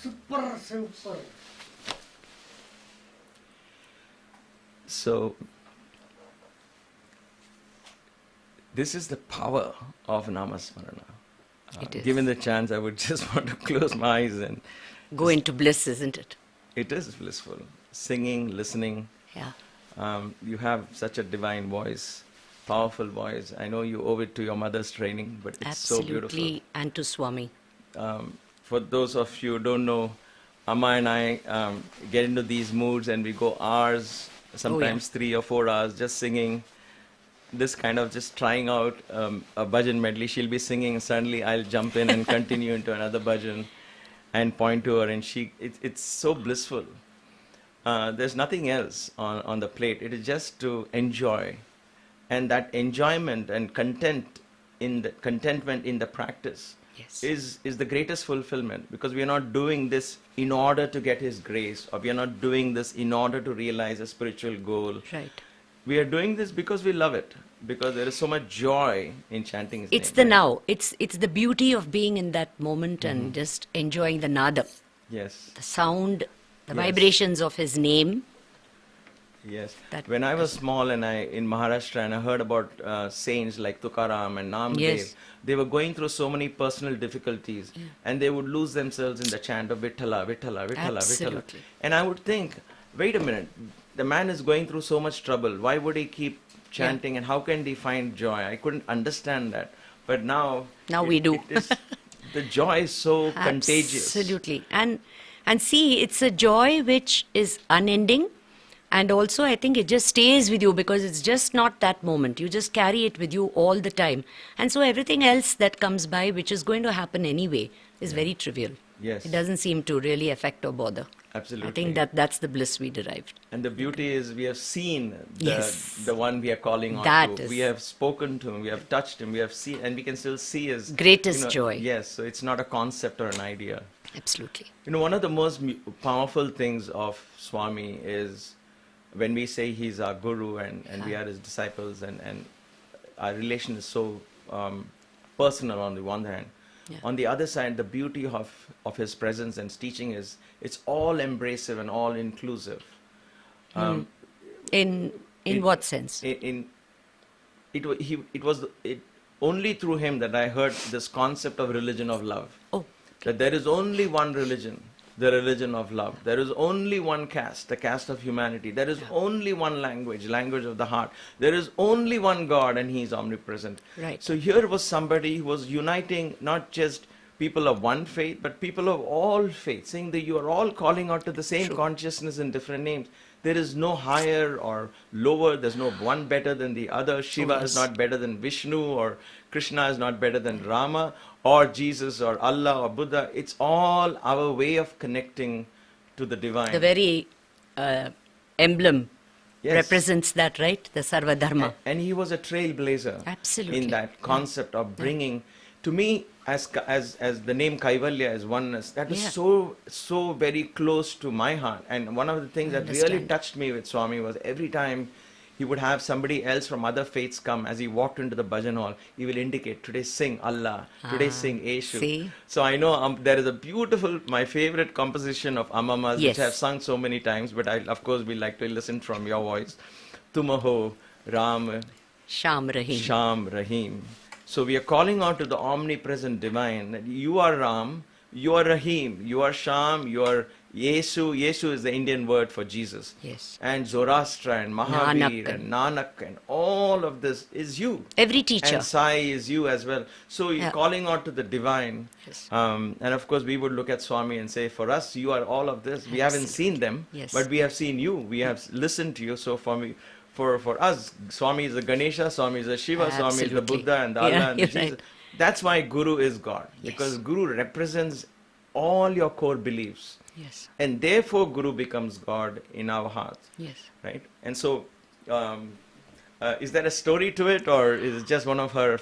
Super. So, this is the power of Namasmarana. It is. Given the chance, I would just want to close my eyes and Go into bliss, isn't it? it is blissful. Singing, listening. Yeah. You have such a divine voice, powerful voice. I know you owe it to your mother's training, but it's so beautiful. Absolutely. And to Swami. For those of you who don't know, Amma and I get into these moods and we go hours, sometimes 3 or 4 hours just singing. This kind of just trying out a bhajan medley. She'll be singing and suddenly I'll jump in and continue into another bhajan and point to her, and it's so blissful. There's nothing else on the plate. It is just to enjoy, and that enjoyment and contentment in the practice Yes. is the greatest fulfillment, because we are not doing this in order to get His grace, or we are not doing this in order to realize a spiritual goal. Right. We are doing this because we love it, because there is so much joy in chanting His It's name. the now. It's the beauty of being in that moment and just enjoying the nada, Yes. the sound, the Yes. vibrations of his name. Yes. That- When I was small and in Maharashtra, and I heard about saints like Tukaram and Namdev, Yes. they were going through so many personal difficulties, and they would lose themselves in the chant of Vitthala, Vitthala, Vitthala, Vitthala. Absolutely. And I would think, wait a minute, the man is going through so much trouble. Why would he keep chanting, and how can he find joy? I couldn't understand that. But now We do. it is, the joy is so contagious. Absolutely. And see, it's a joy which is unending. And also, I think it just stays with you because it's just not that moment. You just carry it with you all the time. And so everything else that comes by, which is going to happen anyway, is very trivial. Yes. It doesn't seem to really affect or bother. Absolutely. I think that's the bliss we derived. And the beauty is we have seen Yes. the one we are calling on That to. is- We have spoken to him, we have touched him, we have seen, and we can still see his Greatest joy. Yes, so it's not a concept or an idea. Absolutely. One of the most powerful things of Swami is when we say he's our guru and we are his disciples, and our relation is so personal on the one hand. Yeah. On the other side, the beauty of his presence and teaching is it's all embracive and all inclusive. In what sense? It only through him that I heard this concept of religion of love. Oh, That there is only one religion, the religion of love. There is only one caste, the caste of humanity. There is only one language, language of the heart. There is only one God, and he is omnipresent. Right. So here was somebody who was uniting not just people of one faith, but people of all faiths, saying that you are all calling out to the same consciousness in different names. There is no higher or lower, there's no one better than the other. Shiva is not better than Vishnu, or Krishna is not better than Rama, or Jesus, or Allah, or Buddha. It's all our way of connecting to the divine. the very emblem Yes. represents that, right? The Sarva Dharma. And he was a trailblazer Absolutely. in that concept of bringing, to me, as the name Kaivalya is oneness, that is so very close to my heart. And one of the things that really understand. touched me with Swami was every time he would have somebody else from other faiths come, as he walked into the bhajan hall, he will indicate, today sing Allah, today sing Eshu. see? So I know there is a beautiful, my favorite composition of Amamas, Yes. which I have sung so many times, but I, of course, we like to listen from your voice. Tumaho, Ram, Sham Rahim. Sham, Rahim. So we are calling out to the omnipresent divine that you are Ram, you are Rahim, you are Sham, you are Yesu. Yesu is the Indian word for Jesus. Yes. And Zoroaster and Mahavir and Nanak and all of this is you. Every teacher. And Sai is you as well. So you're Yeah. calling out to the divine. Yes. And of course we would look at Swami and say, for us, you are all of this. We haven't seen them, Yes. but we have seen you. We have listened to you. So for me, for us, Swami is the Ganesha, Swami is the Shiva, Swami is the Absolutely. Buddha and the Allah Yeah, and the you're Jesus. right. That's why Guru is God. Yes. Because Guru represents all your core beliefs. Yes. And therefore Guru becomes God in our hearts. Yes. Right? And so, is there a story to it, or is it just one of her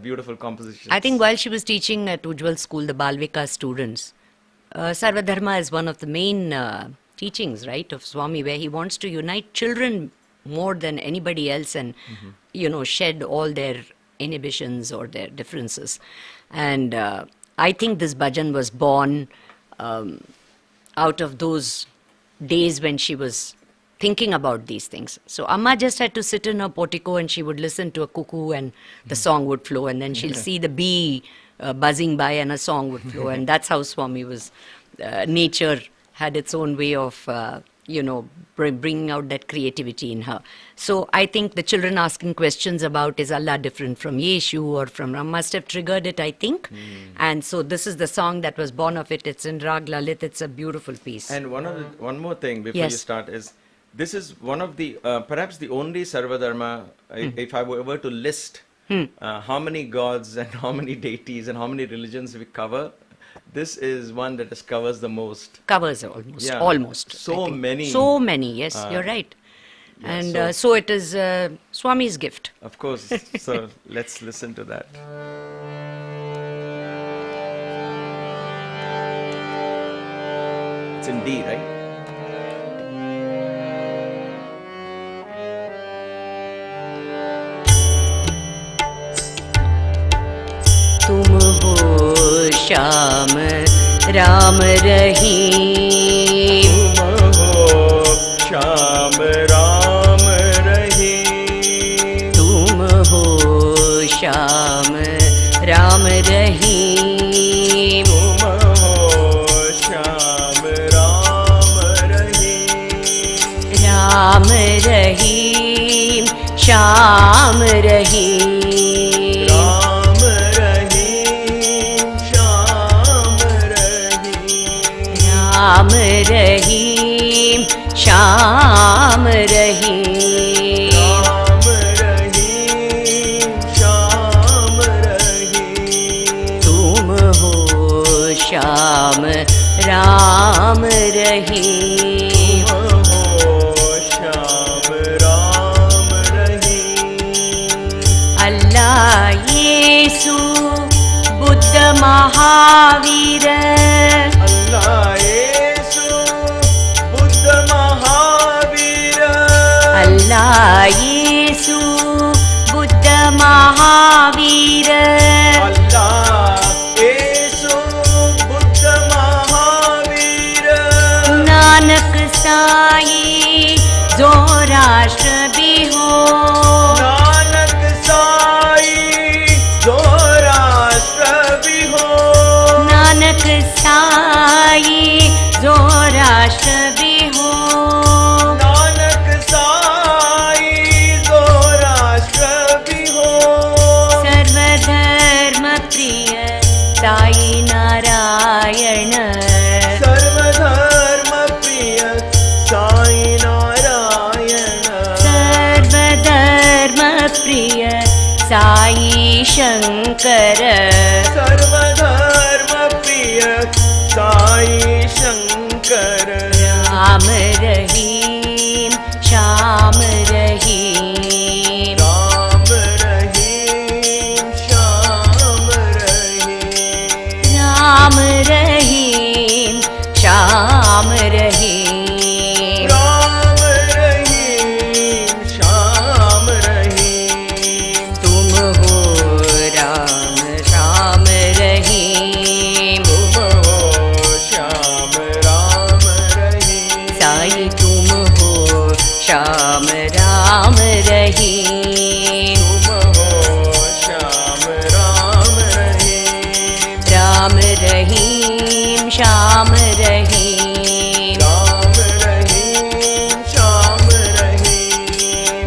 beautiful compositions? I think while she was teaching at Ujjwal School, the Balvika students, Sarva Dharma is one of the main teachings, right, of Swami, where he wants to unite children more than anybody else and, shed all their inhibitions or their differences. And I think this bhajan was born out of those days when she was thinking about these things. So Amma just had to sit in her portico and she would listen to a cuckoo and the song would flow, and then she'll see the bee buzzing by and a song would flow. And that's how Swami was. Nature had its own way of, bringing out that creativity in her. So I think the children asking questions about, is Allah different from Yeshu or from Ram, must have triggered it, I think. And so this is the song that was born of it. It's in Rag Lalit. It's a beautiful piece. And one more thing before Yes. you start is, this is one of the, perhaps the only Sarva Dharma, if I were to list how many gods and how many deities and how many religions we cover, this is one that covers the most. Covers almost, Yeah. almost. So I think. many. So many, yes, you're right. yeah, And so it is Swami's gift. Of course. So let's listen to that. It's in D, right? तुम हो श्याम राम रहीम, तुम हो श्याम राम रहीम, तुम हो श्याम राम रहीम, तुम हो श्याम राम रहीम, राम रहीम श्याम रहीम, राम रहीम श्याम रहीम, राम रहीम श्याम रहीम, राम रहीम श्याम रहीम, तुम हो श्याम राम रहीम, हो श्याम राम रहीम, अल्लाह येसु बुद्ध महावीर, अल्लाह येसु बुद्ध महावीर, अल्लाह येसु बुद्ध महावीर, अल्लाह येसु बुद्ध महावीर, नानक साई जोराष्ट्र भी हो, नानक साई Sai Shankara, सर्वधर्म प्रिय Sai Shankar Ram Rahim, Sham Rahim, Ram Rahim Shyam रहीम Ram Rahim, Sham Rahim, Ram Rahim Shyam रहीम तुम हो राम श्याम रहीम, तुम हो श्याम राम रहीम साई तुम हो श्याम राम रहीम, तुम हो श्याम राम रहीम राम रहीम श्याम रहीम, राम रहीम श्याम रहीम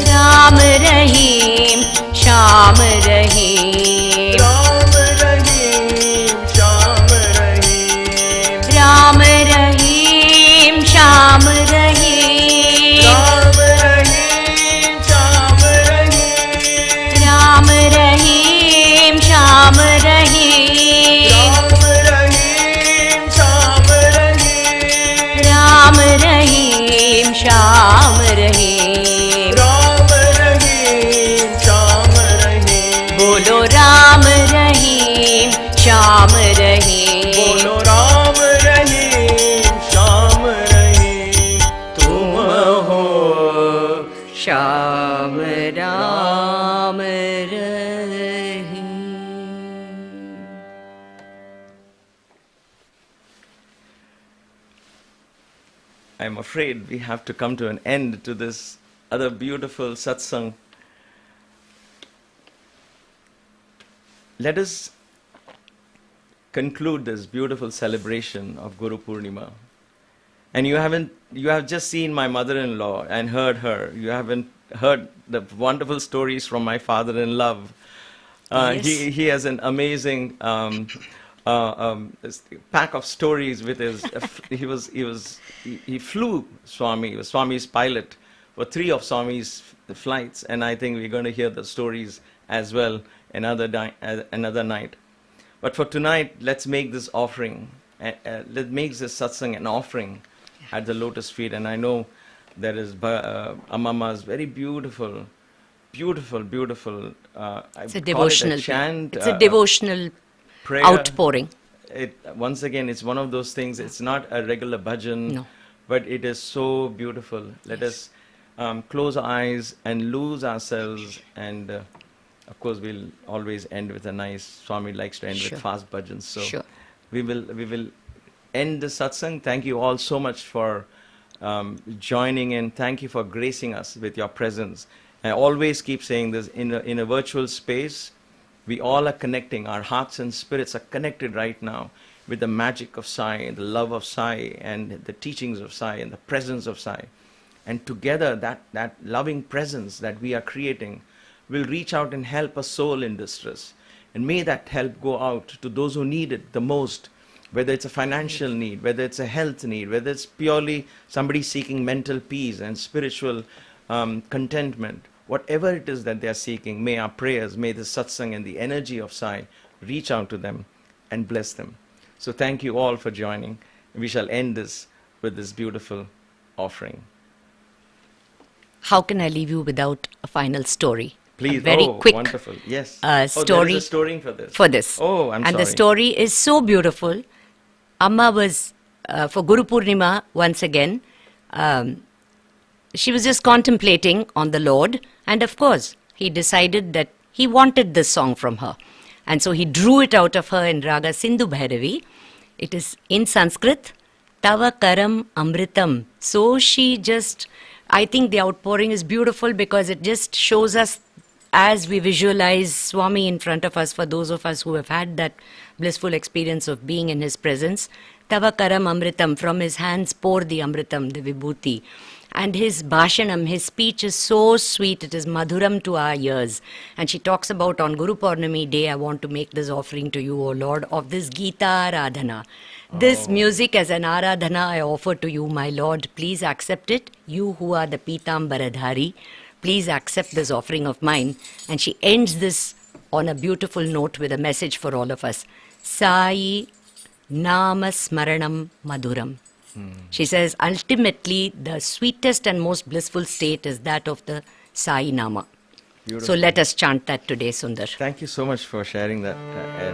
राम रहीम श्याम रहीम, राम रहीम श्याम रहीम राम रहीम श्याम रहीम, राम रहीम श्याम रहीम राम रहीम श्याम रहीम, राम रहीम श्याम रहीम राम रहीम श्याम रहीम, राम रहीम श्याम रहीम बोलो राम रहीम श्याम रहीम, बोलो राम रहीम श्याम रहीम तुम हो Shyam Ram Rahim. I'm afraid we have to come to an end to this other beautiful satsang. Let us conclude this beautiful celebration of Guru Purnima. And you have just seen my mother-in-law and heard her. You haven't heard the wonderful stories from my father-in-law. Yes. He has an amazing pack of stories with his. He flew Swami. He was Swami's pilot for 3 of Swami's flights, and I think we're going to hear the stories as well another night. But for tonight, let's make this offering. Let's make this satsang an offering at the lotus feet. And I know there is Amama's very beautiful. It's a devotional chant. It's a devotional prayer. outpouring. Once again, it's one of those things. It's not a regular bhajan, No. but it is so beautiful. Let us close our eyes and lose ourselves. And of course, we'll always end with a nice. Swami likes to end Sure. with fast bhajans. So Sure. we will end the satsang. Thank you all so much for joining in. Thank you for gracing us with your presence. I always keep saying this, in a virtual space, we all are connecting. Our hearts and spirits are connected right now with the magic of Sai, the love of Sai, and the teachings of Sai, and the presence of Sai. And together, that loving presence that we are creating will reach out and help a soul in distress. And may that help go out to those who need it the most, whether it's a financial need, whether it's a health need, whether it's purely somebody seeking mental peace and spiritual contentment. Whatever it is that they are seeking, may our prayers, may the satsang and the energy of Sai reach out to them and bless them. So thank you all for joining. We shall end this with this beautiful offering. How can I leave you without a final story? Please, A very quick wonderful. Yes. story there is a story for this. for this. Oh, I'm and sorry. the story is so beautiful. Amma was, for Guru Purnima, once again, she was just contemplating on the Lord, and of course, he decided that he wanted this song from her. And so he drew it out of her in Raga Sindhu Bhairavi. It is in Sanskrit, Tava Karam Amritam. So she just, I think the outpouring is beautiful because it just shows us, as we visualize Swami in front of us, for those of us who have had that blissful experience of being in his presence, Tava Karam Amritam, from his hands pour the Amritam, the Vibhuti. And his bhashanam, his speech is so sweet, it is madhuram to our ears. And she talks about, on Guru Purnami day, I want to make this offering to you, O Lord, of this Gita Aradhana. This music as an Aradhana I offer to you, my Lord. Please accept it. You who are the Pitambaradhari, please accept this offering of mine. And she ends this on a beautiful note with a message for all of us. Sai Nama Smaranam Madhuram. She says, ultimately, the sweetest and most blissful state is that of the Sai Nama. Beautiful. So let us chant that today, Sundar. Thank you so much for sharing that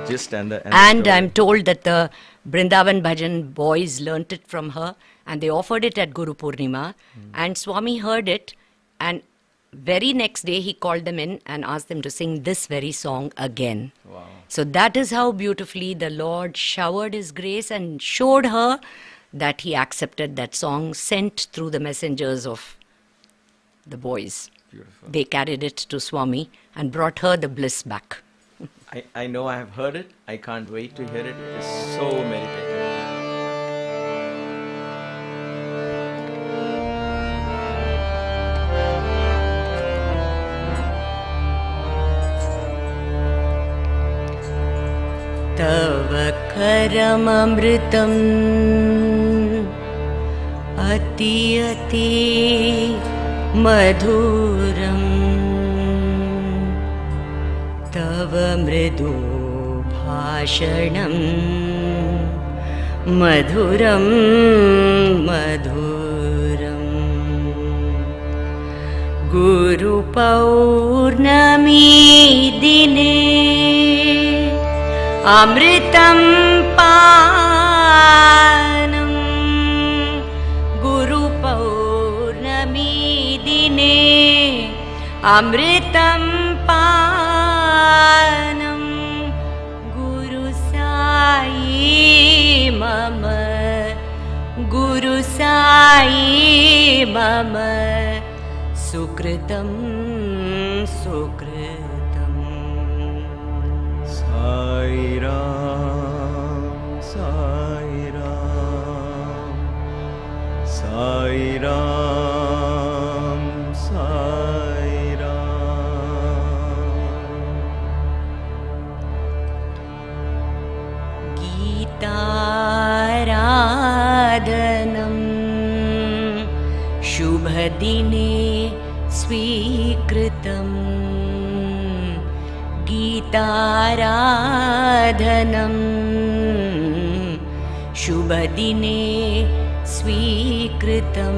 gist and the And story. I'm told that the Brindavan Bhajan boys learnt it from her and they offered it at Guru Purnima. And Swami heard it, and very next day he called them in and asked them to sing this very song again. Wow. So that is how beautifully the Lord showered His grace and showed her that He accepted that song sent through the messengers of the boys. Beautiful. They carried it to Swami and brought her the bliss back. I know I have heard it. I can't wait to hear it. It is so meditative. तव करममृतम् अति अति मधुरम् तव मृदु भाषणम् मधुरं मधुरम् गुरुपौर्णमी दिने अमृतं पानं गुरुपौर्णमी दिने अमृतं पानं गुरुसाई मम सुकृतं सुकृतम् Sai Ram, Sai Ram, Sai Ram, Sai Ram. गीताराधनं शुभदिने स्वीकृतम् गीताराधनं शुभदिने स्वीकृतं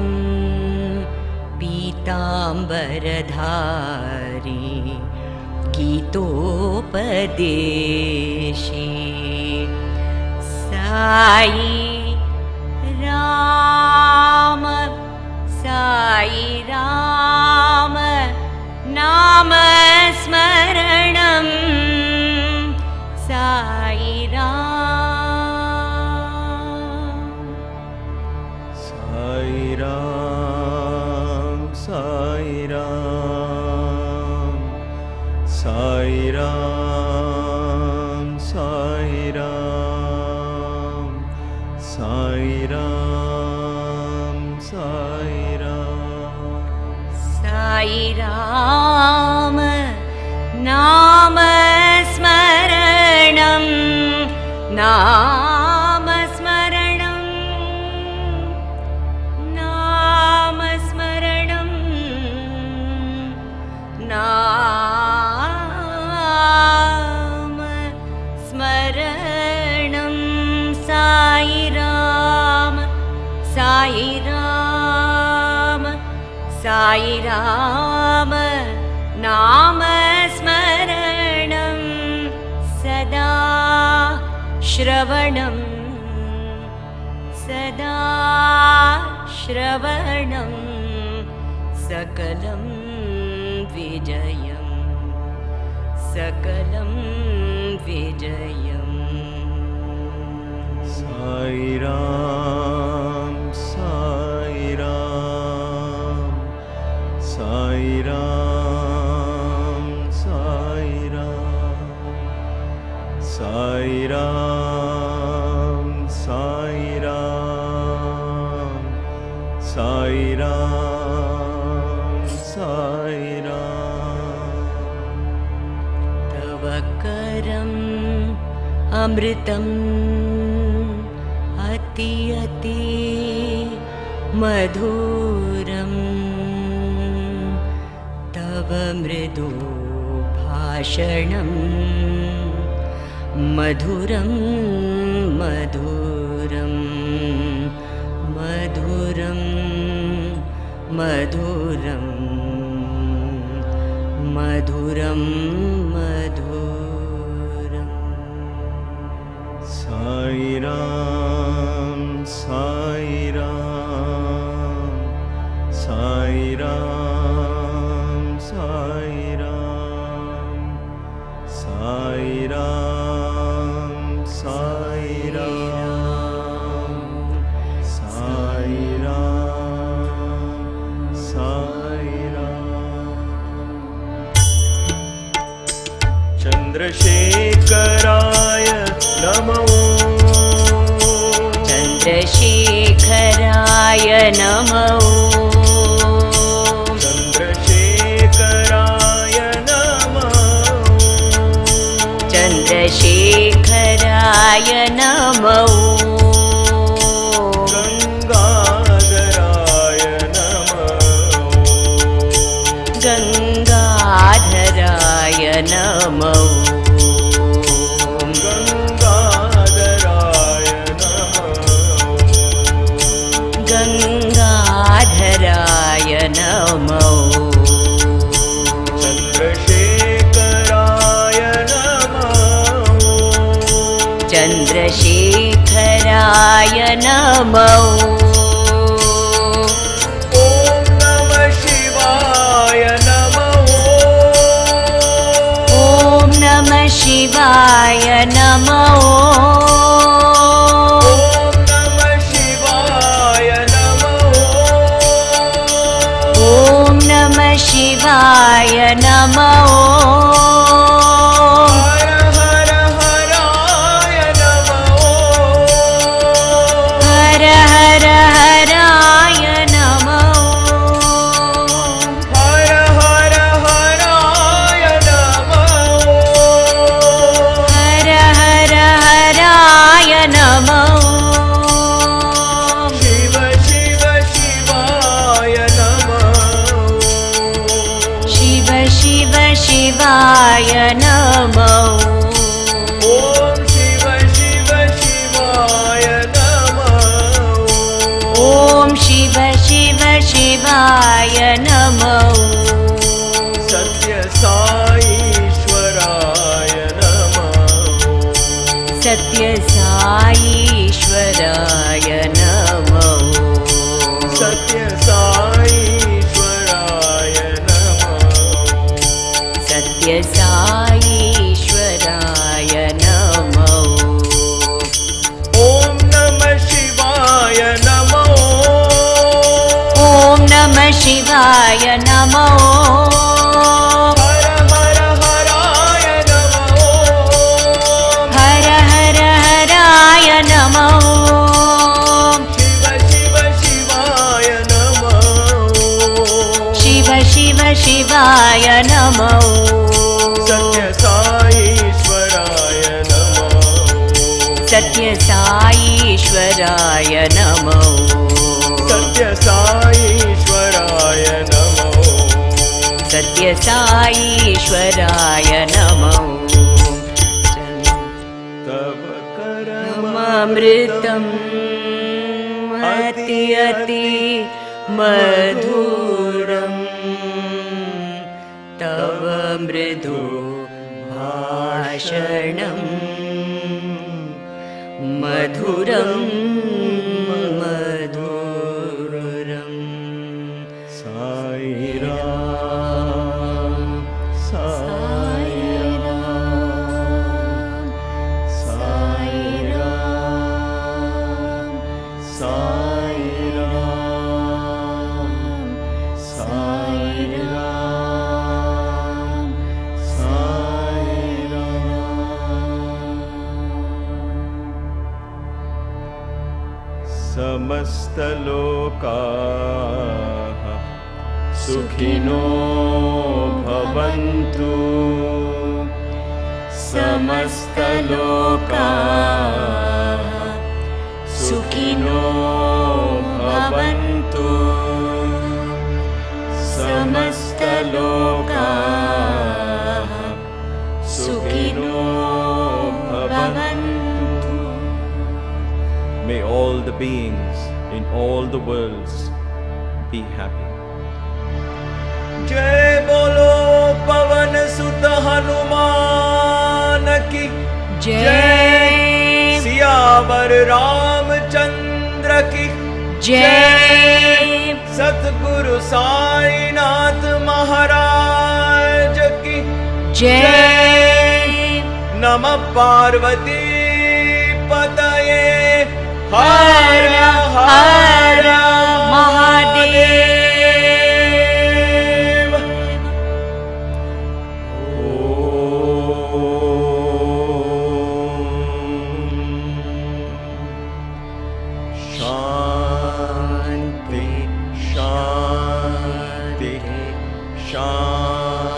पीताम्बरधारी गीतोपदेशे साई राम नाम स्मरणं Sai Ram Sai Ram, Sai Ram, Sai Ram, Sai Ram, Sai Ram, Sai Ram. Sai Ram नाम स्मरणं नाम स्मरणं नाम स्मरणं नाम स्मरणं साई राम साई राम साई राम नाम स्मरणं सदा श्रवणं सदा श्रवणं सकलं विजयं सकलं विजयम् Sai Ram, Sai Ram, Sai Ram, Sai Ram, Sai Ram, Sai Ram, Sai Ram, Sai Ram. तव करम् अमृतम् अति अति मधुरम् तव मृदु भाषणं मधुरं मधुरं मधुरं मधुरं मधुरं मधुरं Sai Ram, Sai Ram, Sai Ram, Sai Ram, Sai Ram, Sai Ram, Sai Ram, Sai Ram. Chandrasekharaya Namo. चन्द्रशेखराय नमो Chandrasekharaya Namo. चन्द्रशेखराय नमो Gangadharaya Namo. गङ्गाधराय नमो Gangadharaya Namo. गङ्गाधराय नमो Chandrasekharaya Namo. चन्द्रशेखराय नमो Om Namah Shivaya Namo. ॐ नमः शिवाय नमो Om Namah Shivaya Namo. ॐ नमः शिवाय नमो Har Har Haraya Namo. हर हर हराय नमो Har Har Haraya Namo. हर हर हराय नमो Shiva Shiva Shivaya Namo. Shiv Shiv शिवाय नमो Om Shiva Shiva Shivaya Namo. ॐ शिव शिव शिवाय नमो Satya Sai Ishwaraya Namo. सत्य साईश्वराय नमो Satya Sai Ishwaraya Namo. सत्य साईश्वराय नमो Om Namah Shivaya Namo. ॐ नमः शिवाय नमो Har Har Haraya Namo. हर हर हराय नमो Shiva Shiva Shivaya Namo. Shiv Shiv शिवाय नमो Satya Sai Ishwaraya Namo. सत्य साईश्वराय नमो Satya Sai Ishwaraya Namo. सत्य साईश्वराय नमो Tava अमृतम् अति अति मधुरम् तव मृदु भाषणम् मधुरं मधुरम् Sai Ram, Sai Ram, Sai Ram, Sai Ram, Sai Ram, Sai Ram. Samastalokaah Sukhino bhavantu. Samastalokaah Sukhino bhavantu. Samastalokaah Sukhino Bhavantu. May all the beings in all the worlds be happy. Jai Bolo Pavan Sut Hanuman Ki Jai Siyavar Ramchandra Ki Jai Satguru Sai Nath Maharaj Ki Jai Namah Parvati Pataye Hara Hara Mahadev. Shanti, Shanti, Shanti.